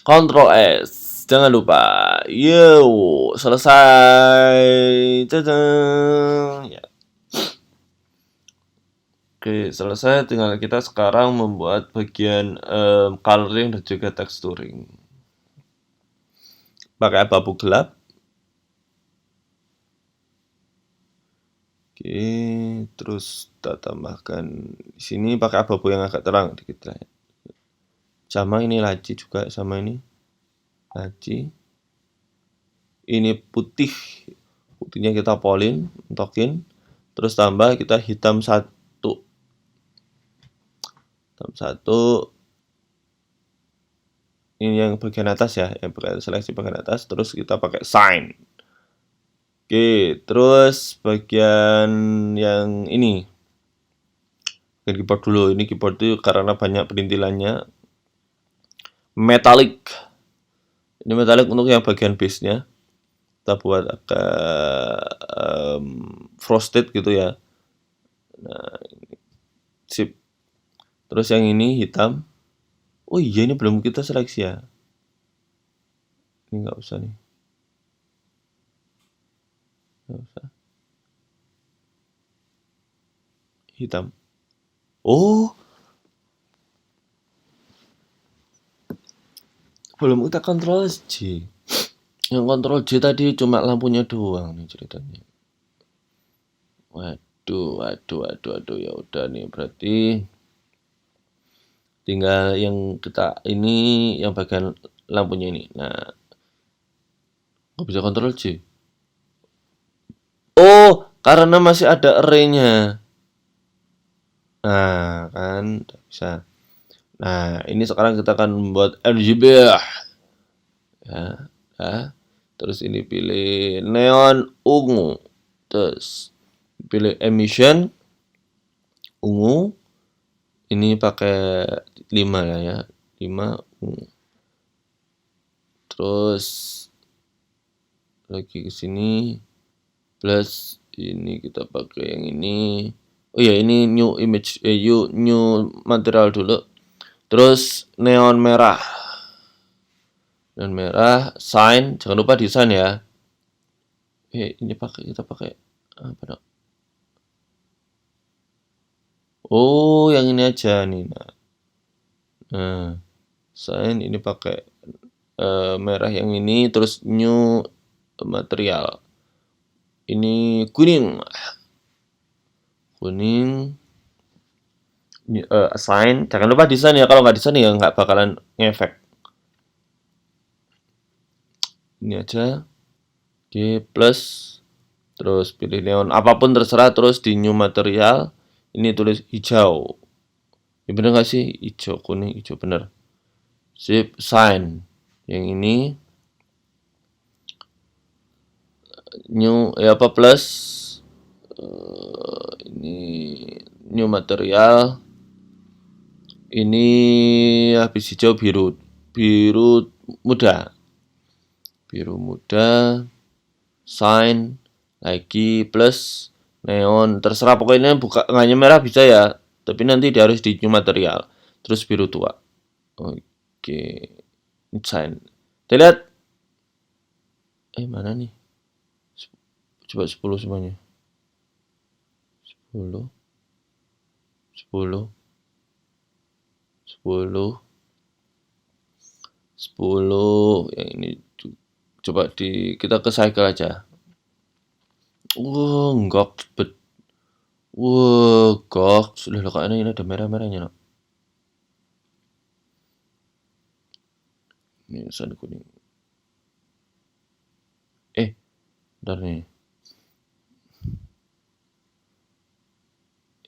Ctrl S. Jangan lupa. Yo, selesai. Ya. Oke, selesai. Tinggal kita sekarang membuat bagian coloring dan juga texturing. Pakai abu gelap. Oke, terus kita tambahkan di sini pakai abu yang agak terang dikit lah. Sama ini laci juga, sama ini laci. Ini putih, putihnya kita polin, mentokin. Terus tambah kita hitam 1. Hitam 1. Ini yang bagian atas ya, yang bagian seleksi bagian atas. Terus kita pakai sign. Oke, terus bagian yang ini. Bagian keyboard dulu. Ini keyboard itu karena banyak perintilannya. Metallic. Ini metallic untuk yang bagian base-nya. Kita buat agak frosted gitu ya. Nah, sip. Terus yang ini hitam. Oh iya, ini belum kita seleksi ya. Ini nggak usah nih. Nggak usah. Hitam. Oh, belum kita kontrol J. Yang kontrol J tadi cuma lampunya doang nih ceritanya. Waduh, ya udah nih berarti tinggal yang kita ini yang bagian lampunya ini. Nah, nggak bisa kontrol J. Oh, karena masih ada array-nya. Nah, kan nggak bisa. Nah, ini sekarang kita akan membuat RGB ya. Ya. Terus ini pilih neon ungu. Terus pilih emission ungu. Ini pakai 5 ya. 5 ungu. Terus lagi ke sini plus ini kita pakai yang ini. Oh ya, ini new image new material dulu. Terus neon merah. Neon merah, sign, jangan lupa desain ya. Ini kita pakai apa dong? Oh, yang ini aja nih. Nah, sign ini pakai merah yang ini, terus new material. Ini kuning. Kuning. Assign. Jangan lupa desain ya. Kalau nggak desain ya nggak bakalan ngefek. Ini aja. Oke, plus. Terus pilih neon. Apapun terserah. Terus di new material. Ini tulis hijau. Ya bener nggak sih? Hijau, kuning, hijau. Bener. Sip, sign. Yang ini. New, apa plus. Ini new material. Ini habis hijau biru. Biru muda. Biru muda. Sign. Lagi plus. Neon. Terserah pokoknya buka hanya merah bisa ya. Tapi nanti dia harus di new material. Terus biru tua. Oke. Sign. Kita lihat. Mana nih? Coba 10 semuanya. 10. 10. 10. 10. Yang ini coba kita ke cycle aja. Enggak bet. Gok. Sudah loh, kayaknya ini ada merah-merahnya, no. Ini sana kuning. Bentar nih.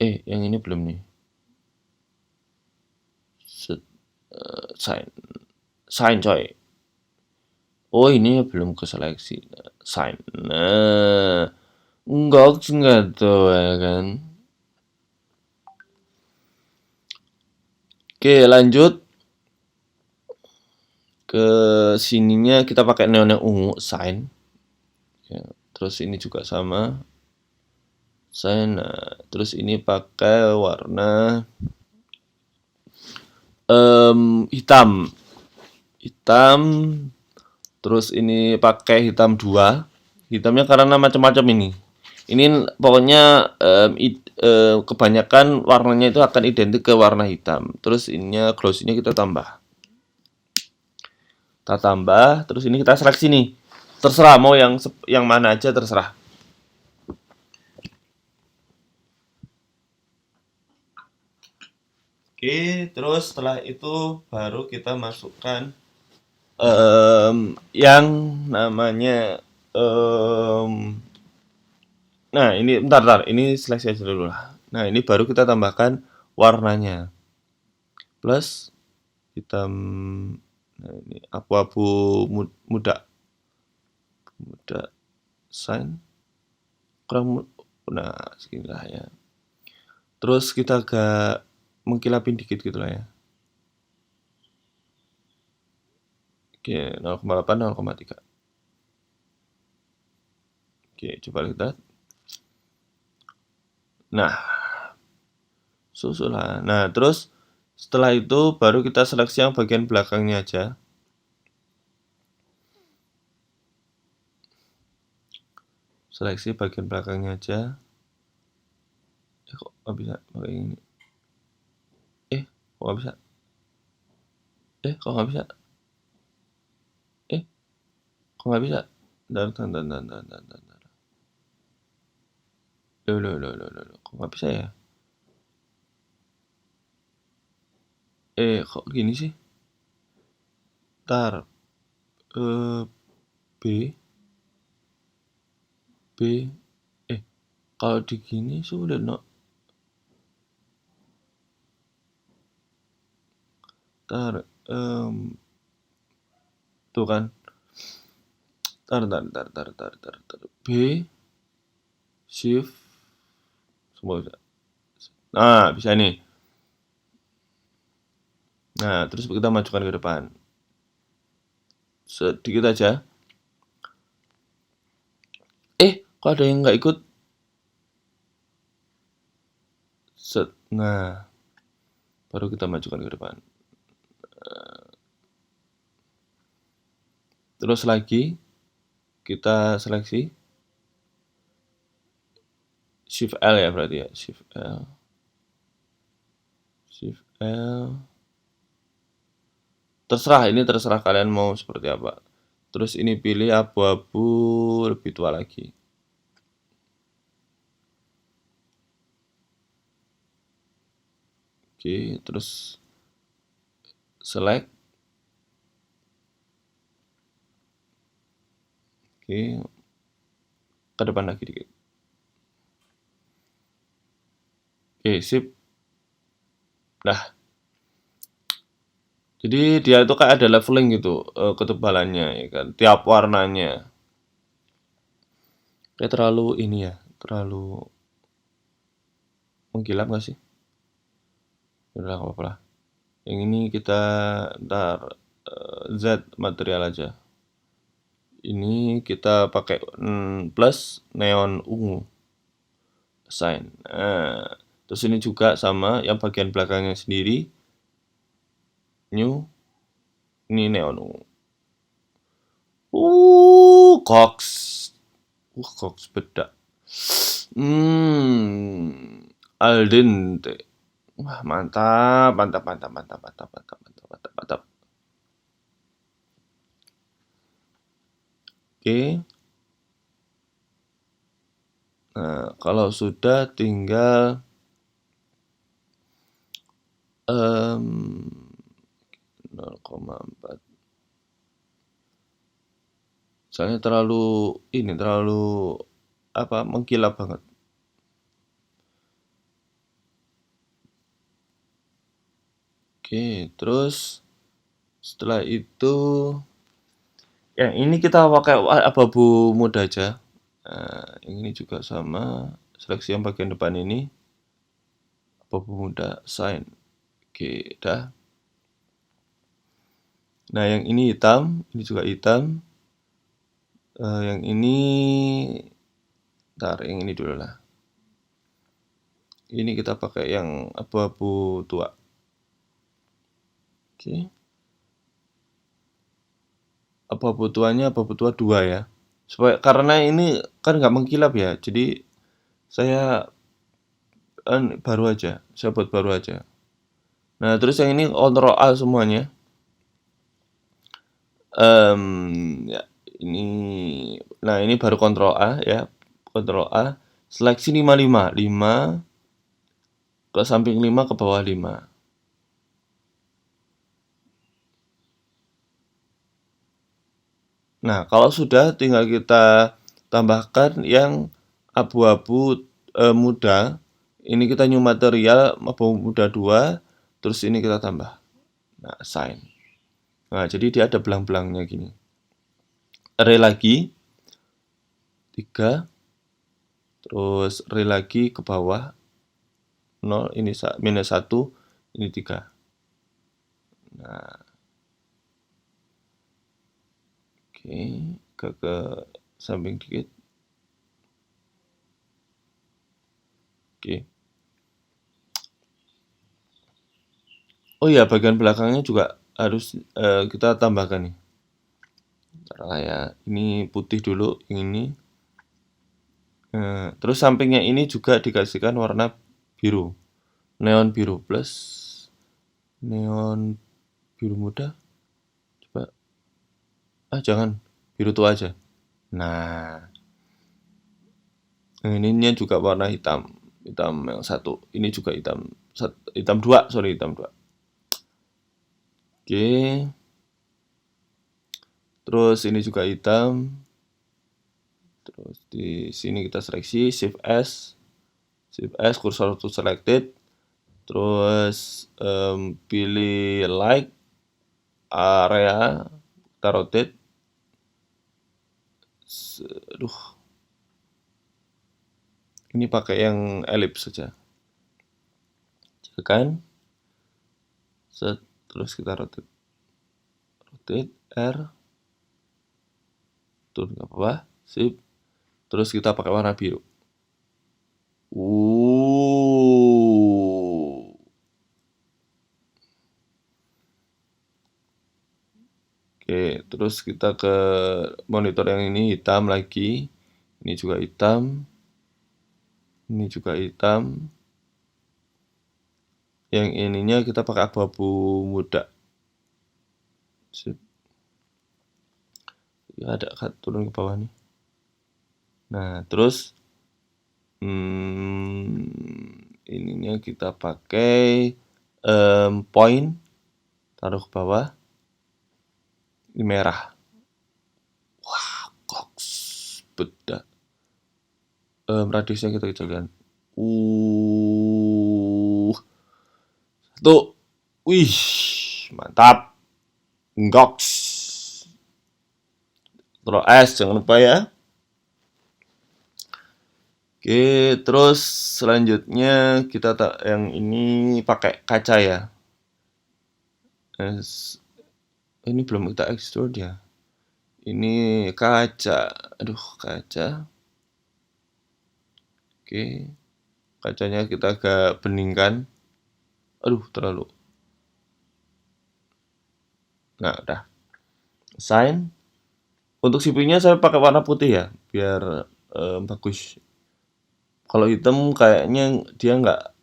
Yang ini belum nih. Sign coy. Oh, ini belum ke seleksi. Sign. Nah, enggak tuh ya kan. Oke, lanjut ke sininya kita pakai neon yang ungu, sign. Ya, terus ini juga sama. Sign. Nah, terus ini pakai warna hitam. Hitam. Terus ini pakai hitam 2. Hitamnya karena macam-macam ini. Ini pokoknya kebanyakan warnanya itu akan identik ke warna hitam. Terus ininya glossy-nya kita tambah. Kita tambah, terus ini kita seleksi nih. Terserah mau yang mana aja terserah. Oke, terus setelah itu baru kita masukkan yang namanya nah ini bentar, ini seleksi aja dulu lah. Nah ini baru kita tambahkan warnanya plus hitam. Nah ini abu-abu muda sign kurang. Nah seginilah ya. Terus kita agak mengkilapin dikit gitu lah ya. Oke, 0,8, 0,3. Oke, coba lihat. Nah, susulah. Nah, terus Setelah itu baru kita seleksi yang bagian belakangnya aja. Seleksi bagian belakangnya aja. Kok nggak bisa pakai ini? Kok nggak bisa? Kok nggak bisa? Kok nggak bisa? Bentar. Loh. Kok nggak bisa ya? Kok gini sih? Ntar. B. Kalau di gini sudah no. Ntar. Tuh kan. Ntar. B. Shift. Semua bisa. Nah, bisa nih. Nah, terus kita majukan ke depan. Sedikit aja. Kok ada yang nggak ikut? Nah, baru kita majukan ke depan. Terus lagi kita seleksi Shift L ya berarti ya. Shift L. Terserah kalian mau seperti apa. Terus ini pilih abu-abu lebih tua lagi. Oke, terus select. Oke, ke depan lagi dikit. Oke, sip. Nah, jadi dia itu kayak ada leveling gitu ketebalannya ya kan, tiap warnanya. Kayak terlalu ini ya, terlalu menggilap nggak sih? Udah nggak apa-apa lah. Yang ini kita ntar Z material aja. Ini kita pakai plus neon ungu sign. Terus ini juga sama yang bagian belakangnya sendiri new, ini neon ungu. Cox beda. Al dente. Wah, mantap. Oke. Nah, kalau sudah tinggal 0,4. Soalnya terlalu mengkilap banget. Oke, terus setelah itu yang ini kita pakai abu-abu muda aja. Nah, yang ini juga sama. Seleksi yang bagian depan ini abu-abu muda sign. Oke, dah. Nah, yang ini hitam, ini juga hitam. Yang ini yang ini dulu lah. Ini kita pakai yang abu-abu tua. Oke. Abu-abu tuanya abu-abu tua 2 ya. Karena ini kan nggak mengkilap ya, jadi saya buat baru aja. Nah, terus yang ini Ctrl A semuanya. Ya, ini baru Ctrl A ya. Ctrl A, seleksi 55 ke samping 5 ke bawah 5. Nah, kalau sudah tinggal kita tambahkan yang abu-abu muda. Ini kita new material abu muda 2, terus ini kita tambah. Nah, sign. Nah, jadi dia ada belang-belangnya gini. Array lagi 3, terus array lagi ke bawah 0, ini minus 1, ini 3. Nah, oke, ke samping dikit. Oke. Oh ya, bagian belakangnya juga harus kita tambahkan nih. Ntar lah ya, ini putih dulu, yang ini. Terus sampingnya ini juga dikasihkan warna biru, neon biru plus neon biru muda. Coba, jangan, biru tua aja. Nah, yang ininya juga warna hitam, hitam yang satu. Ini juga hitam, hitam dua, sorry, hitam dua. Oke, terus ini juga hitam. Terus di sini kita seleksi Shift S, cursor to selected. Terus pilih like area, kita rotate. Aduh, ini pakai yang ellipse saja. Tekan, set, terus kita rotate, R, turun ke bawah, sip. Terus kita pakai warna biru. Oke, terus kita ke monitor yang ini hitam lagi. Ini juga hitam. Ini juga hitam. Yang ininya kita pakai abu-abu muda. Sip. Ya, ada turun ke bawah nih. Nah, terus ininya kita pakai point, taruh ke bawah. Ini merah. Wah, koks, beda. Radiusnya kita kecilkan. Satu. Wih, mantap. Goks. Ctrl S, jangan lupa ya. Oke, terus selanjutnya kita yang ini pakai kaca ya. Ini belum kita extrude ya. Ini kaca. Aduh, kaca. Oke. Kacanya kita agak beningkan. Aduh, terlalu. Nah, udah. Assign. Untuk CPU-nya saya pakai warna putih ya, biar bagus. Kalau hitam kayaknya dia nggak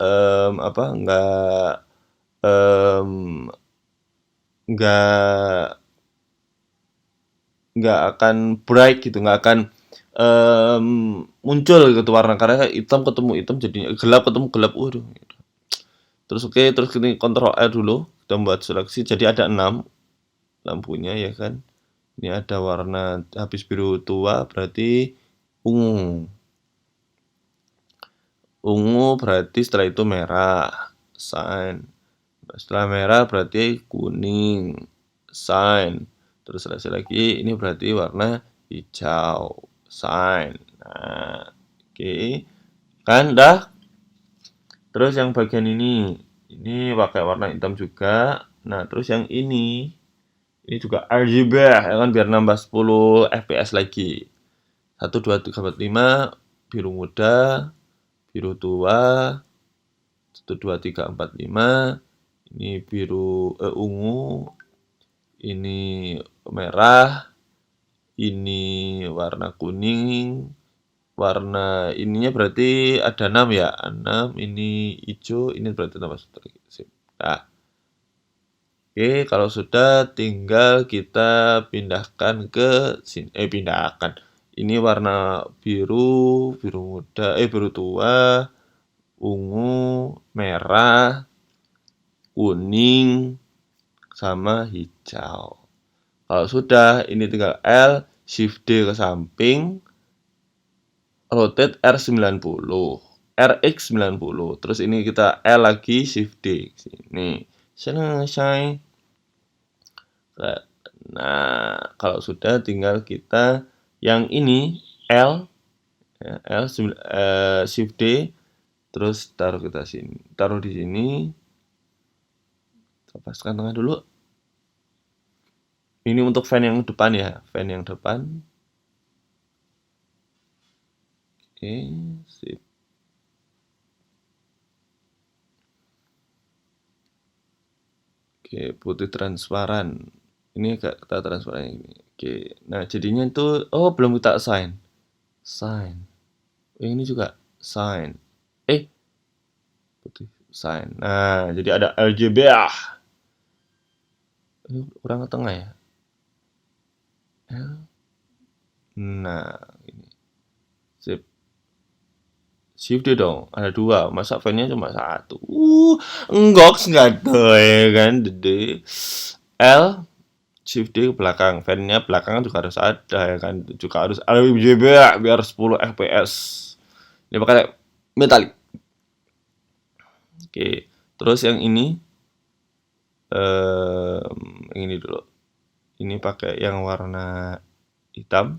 akan bright gitu, nggak akan muncul gitu warna, karena hitam ketemu hitam jadinya gelap ketemu gelap. Waduh. Terus terus ini Ctrl R dulu, kita buat seleksi jadi ada 6 lampunya ya kan. Ini ada warna habis biru tua berarti ungu. Ungu berarti setelah itu merah, sign. Setelah merah berarti kuning, sign. Terus seleksi lagi, ini berarti warna hijau, sign. Nah, oke. Kan dah. Terus yang bagian ini pakai warna hitam juga. Nah, terus yang ini juga RGB ya kan, biar nambah 10 fps lagi. 1 2 3 4 5 biru muda, biru tua, 1 2 3 4 5. Ini biru ungu, ini merah, ini warna kuning, warna ininya berarti ada 6 ya, 6, ini hijau, ini berarti tambah 1 lagi. Sip. Nah. Oke, kalau sudah tinggal kita pindahkan ke sini. Pindahkan. Ini warna biru, biru muda, biru tua, ungu, merah, kuning, sama hijau. Kalau sudah, ini tinggal L, Shift D ke samping, rotate R90, RX90. Terus ini kita L lagi, Shift D. Sini. Selesai. Nah, kalau sudah tinggal kita yang ini L, ya, Shift D, terus taruh kita sini, taruh di sini. Kita paskan tengah dulu. Ini untuk fan yang depan ya, fan yang depan. Oke, sip. Oke, putih transparan. Ini agak kita transparan ini. Oke, nah jadinya itu, oh belum kita assign. Sign. Ini juga sign. Putih sign. Nah, jadi ada RGB ah. Ini kurang ke tengah ya. Nah, ini. Sip. Shift D dong, ada 2. Masa fan-nya cuma 1? Enggak ada ya kan, Dede. L Shift D ke belakang, fan-nya belakang juga harus ada ya kan, juga harus RGB biar 10 fps. Ini pakai metalik. Oke, terus yang ini yang ini dulu. Ini pakai yang warna hitam.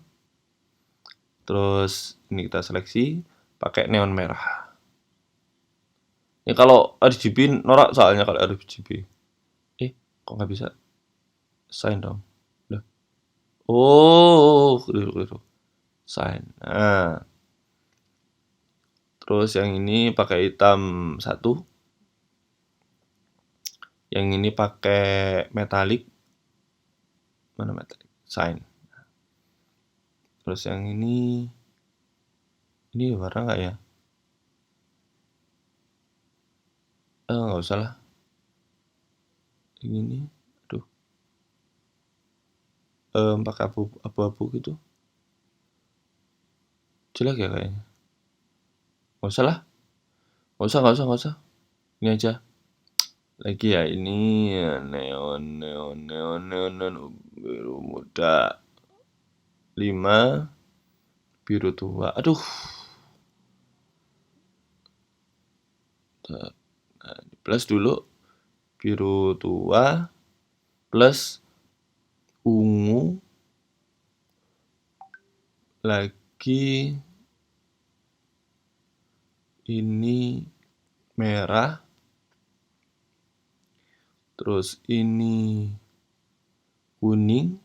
Terus ini kita seleksi pakai neon merah. Ini kalau RGB norak soalnya kalau RGB. Kok nggak bisa? Sign dong. Loh. Oh, keliru. Sign. Nah. Terus yang ini pakai hitam 1. Yang ini pakai metalik. Mana metalik? Sign. Terus yang ini warna nggak ya? Nggak usah lah. Yang ini, aduh. Pakai abu-abu gitu. Jelek ya kayaknya. Nggak usah lah. Nggak usah. Ini aja. Lagi ya ini neon biru muda 5 biru tua. Aduh. Nah, plus dulu biru tua plus ungu lagi ini merah terus ini kuning,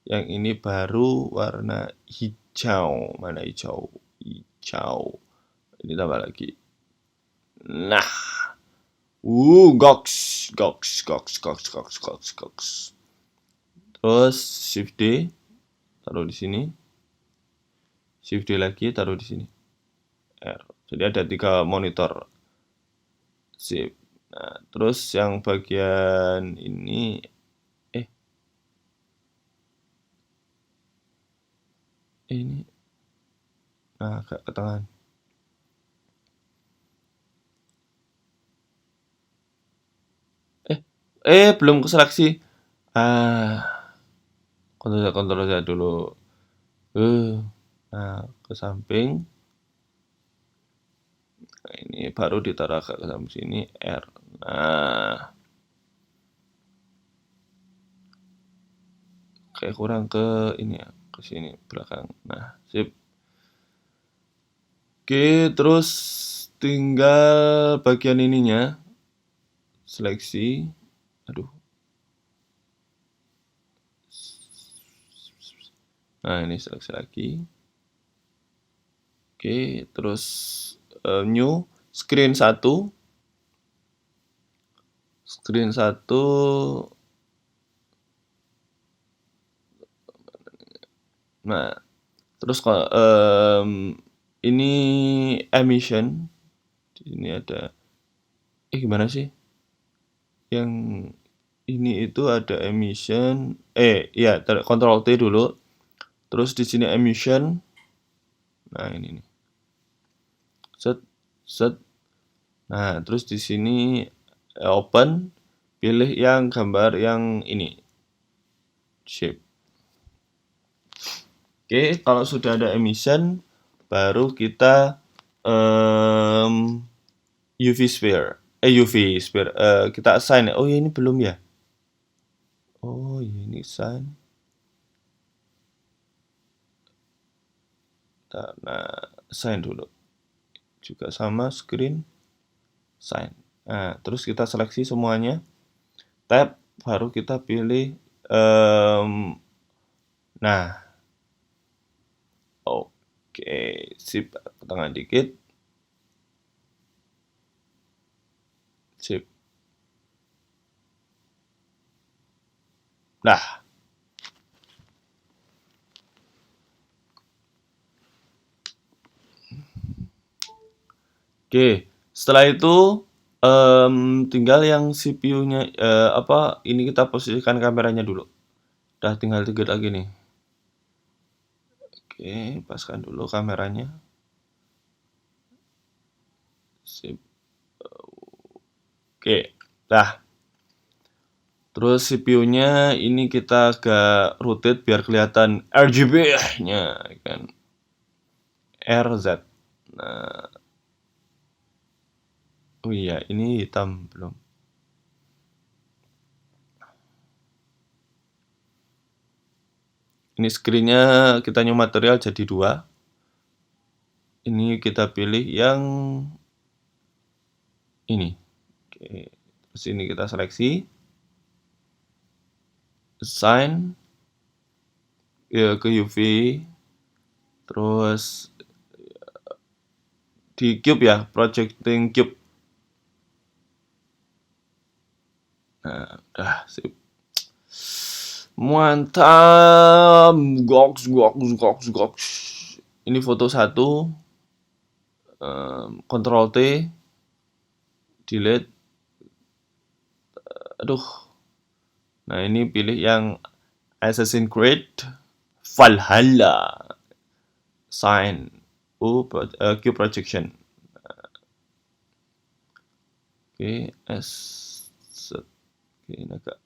yang ini baru warna hijau. Mana hijau? Ini tambah lagi. Nah, goks. Terus shift D taruh di sini. Shift D lagi taruh di sini. R. Jadi ada 3 monitor. Sip. Nah, terus yang bagian ini ini agak ke tengah. Belum keseleksi. Kontrol Z dulu. Nah, ke samping. Nah, ini baru ditaruh agak ke samping sini R. Nah, kayak kurang ke ini ya, ke sini belakang. Nah, sip. Oke, terus tinggal bagian ininya. Seleksi. Aduh. Nah, ini seleksi lagi. Oke, terus new screen 1. Screen 1 nah, terus ini emission. Di sini ada gimana sih? Yang ini itu ada emission. Iya, Ctrl T dulu. Terus di sini emission. Nah, ini nih. Set. Nah, terus di sini open, pilih yang gambar yang ini. Shape. Oke, kalau sudah ada emission, baru kita UV sphere. Kita assign ya. Oh ya, ini belum ya. Oh ya, ini assign. Nah, assign dulu. Juga sama screen sign. Nah, terus kita seleksi semuanya. Tab, baru kita pilih nah. Oke, sip, ke tengah dikit. Sip. Nah, oke. Setelah itu tinggal yang CPU-nya ini kita posisikan kameranya dulu. Udah tinggal 3 lagi nih. Oke, paskan dulu kameranya. Sip. Oke. Nah, terus CPU-nya ini kita agak rotate biar kelihatan RGB-nya kan. RZ. Nah, oh iya, ini hitam belum. Ini screen-nya kita new material jadi 2. Ini kita pilih yang ini. Oke. Terus ini kita seleksi. Assign ya ke UV. Terus di cube ya, projecting cube. Nah, udah sip. Mantap. Goks. Ini foto 1. Ctrl T. Delete. Aduh. Nah, ini pilih yang Assassin's Creed Valhalla. Sign. Q projection. Oke, Oke, ini agak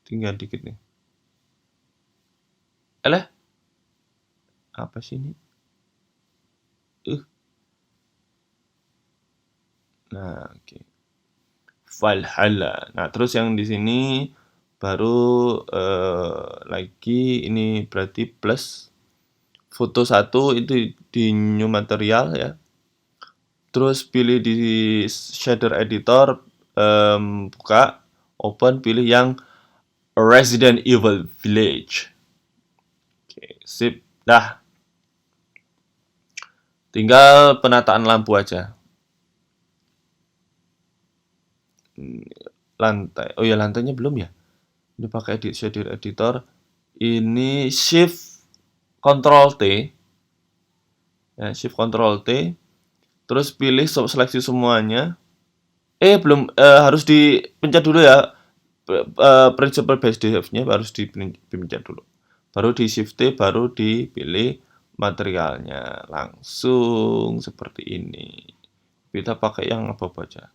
tinggal dikit nih. Alah. Apa sih ini? Nah, oke. Valhalla. Nah, terus yang di sini baru lagi ini berarti plus foto 1 itu di new material ya. Terus pilih di shader editor, buka, open, pilih yang Resident Evil Village. Oke, sip. Dah. Tinggal penataan lampu aja. Lantai. Oh ya, lantainya belum ya. Ini pakai shader editor. Ini shift Ctrl T. Ya, shift Ctrl T. Terus pilih seleksi semuanya. Belum, harus dipencet dulu ya. Principal base div-nya harus dipencet dulu. Baru di shift T, baru dipilih materialnya. Langsung seperti ini. Kita pakai yang apa aja.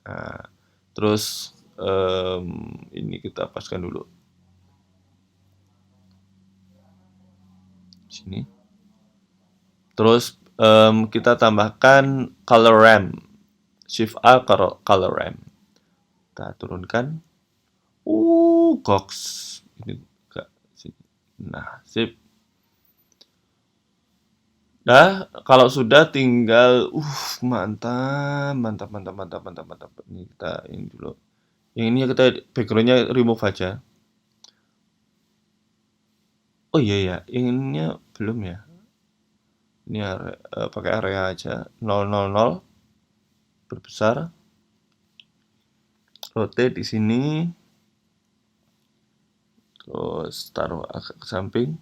Nah, terus ini kita paskan dulu. Sini. Terus kita tambahkan color ramp. Shift A color ramp. Kita turunkan. Goks. Ini enggak sini. Nah, sip. Nah, kalau sudah tinggal mantap. Ini kita ini dulu. Yang ini kita background-nya remove aja. Oh iya ya, inginnya belum ya. Ini pakai area aja 000 berbesar. Rotate di sini. Terus taruh agak ke samping.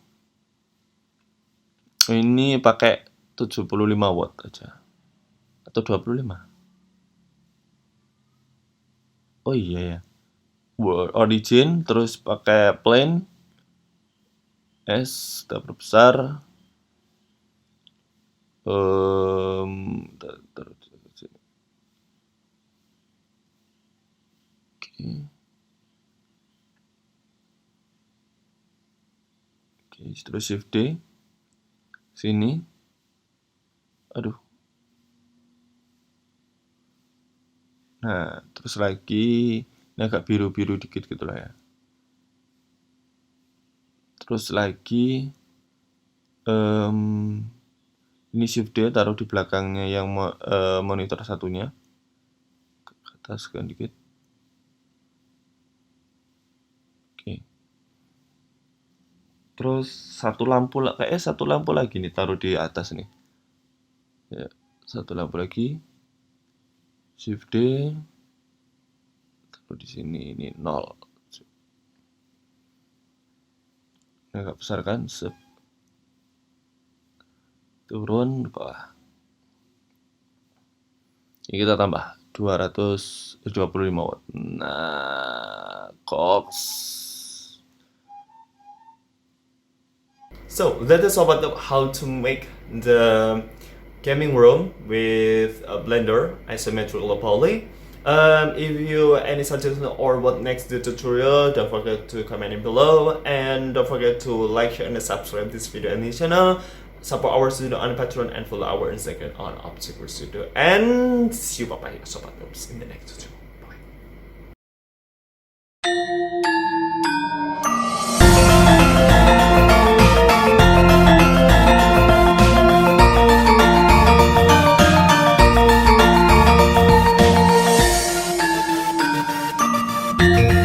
Ini pakai 75 watt aja. Atau 25. Oh iya ya. World origin terus pakai plane. Kita perbesar. Oke, terus shift D. Sini. Aduh. Nah, terus lagi ini agak biru-biru dikit gitu lah ya. Terus lagi ini shift D taruh di belakangnya yang monitor satunya. Ke ataskan dikit. Oke. Terus satu lampu lagi nih taruh di atas nih. Ya, satu lampu lagi. Shift D taruh di sini, ini 0. agak besar kan, sep. Turun ke bawah. Ini kita tambah 225 watt. Nah, koks. So that is about how to make the gaming room with a Blender isometric low poly. If you any suggestion or what next the tutorial, don't forget to comment in below, and don't forget to like, share, and subscribe this video and this channel. Support our studio on Patreon and follow our Instagram on Obstacle Studio. And see you bye Sobat Noobs in the next tutorial. Bye.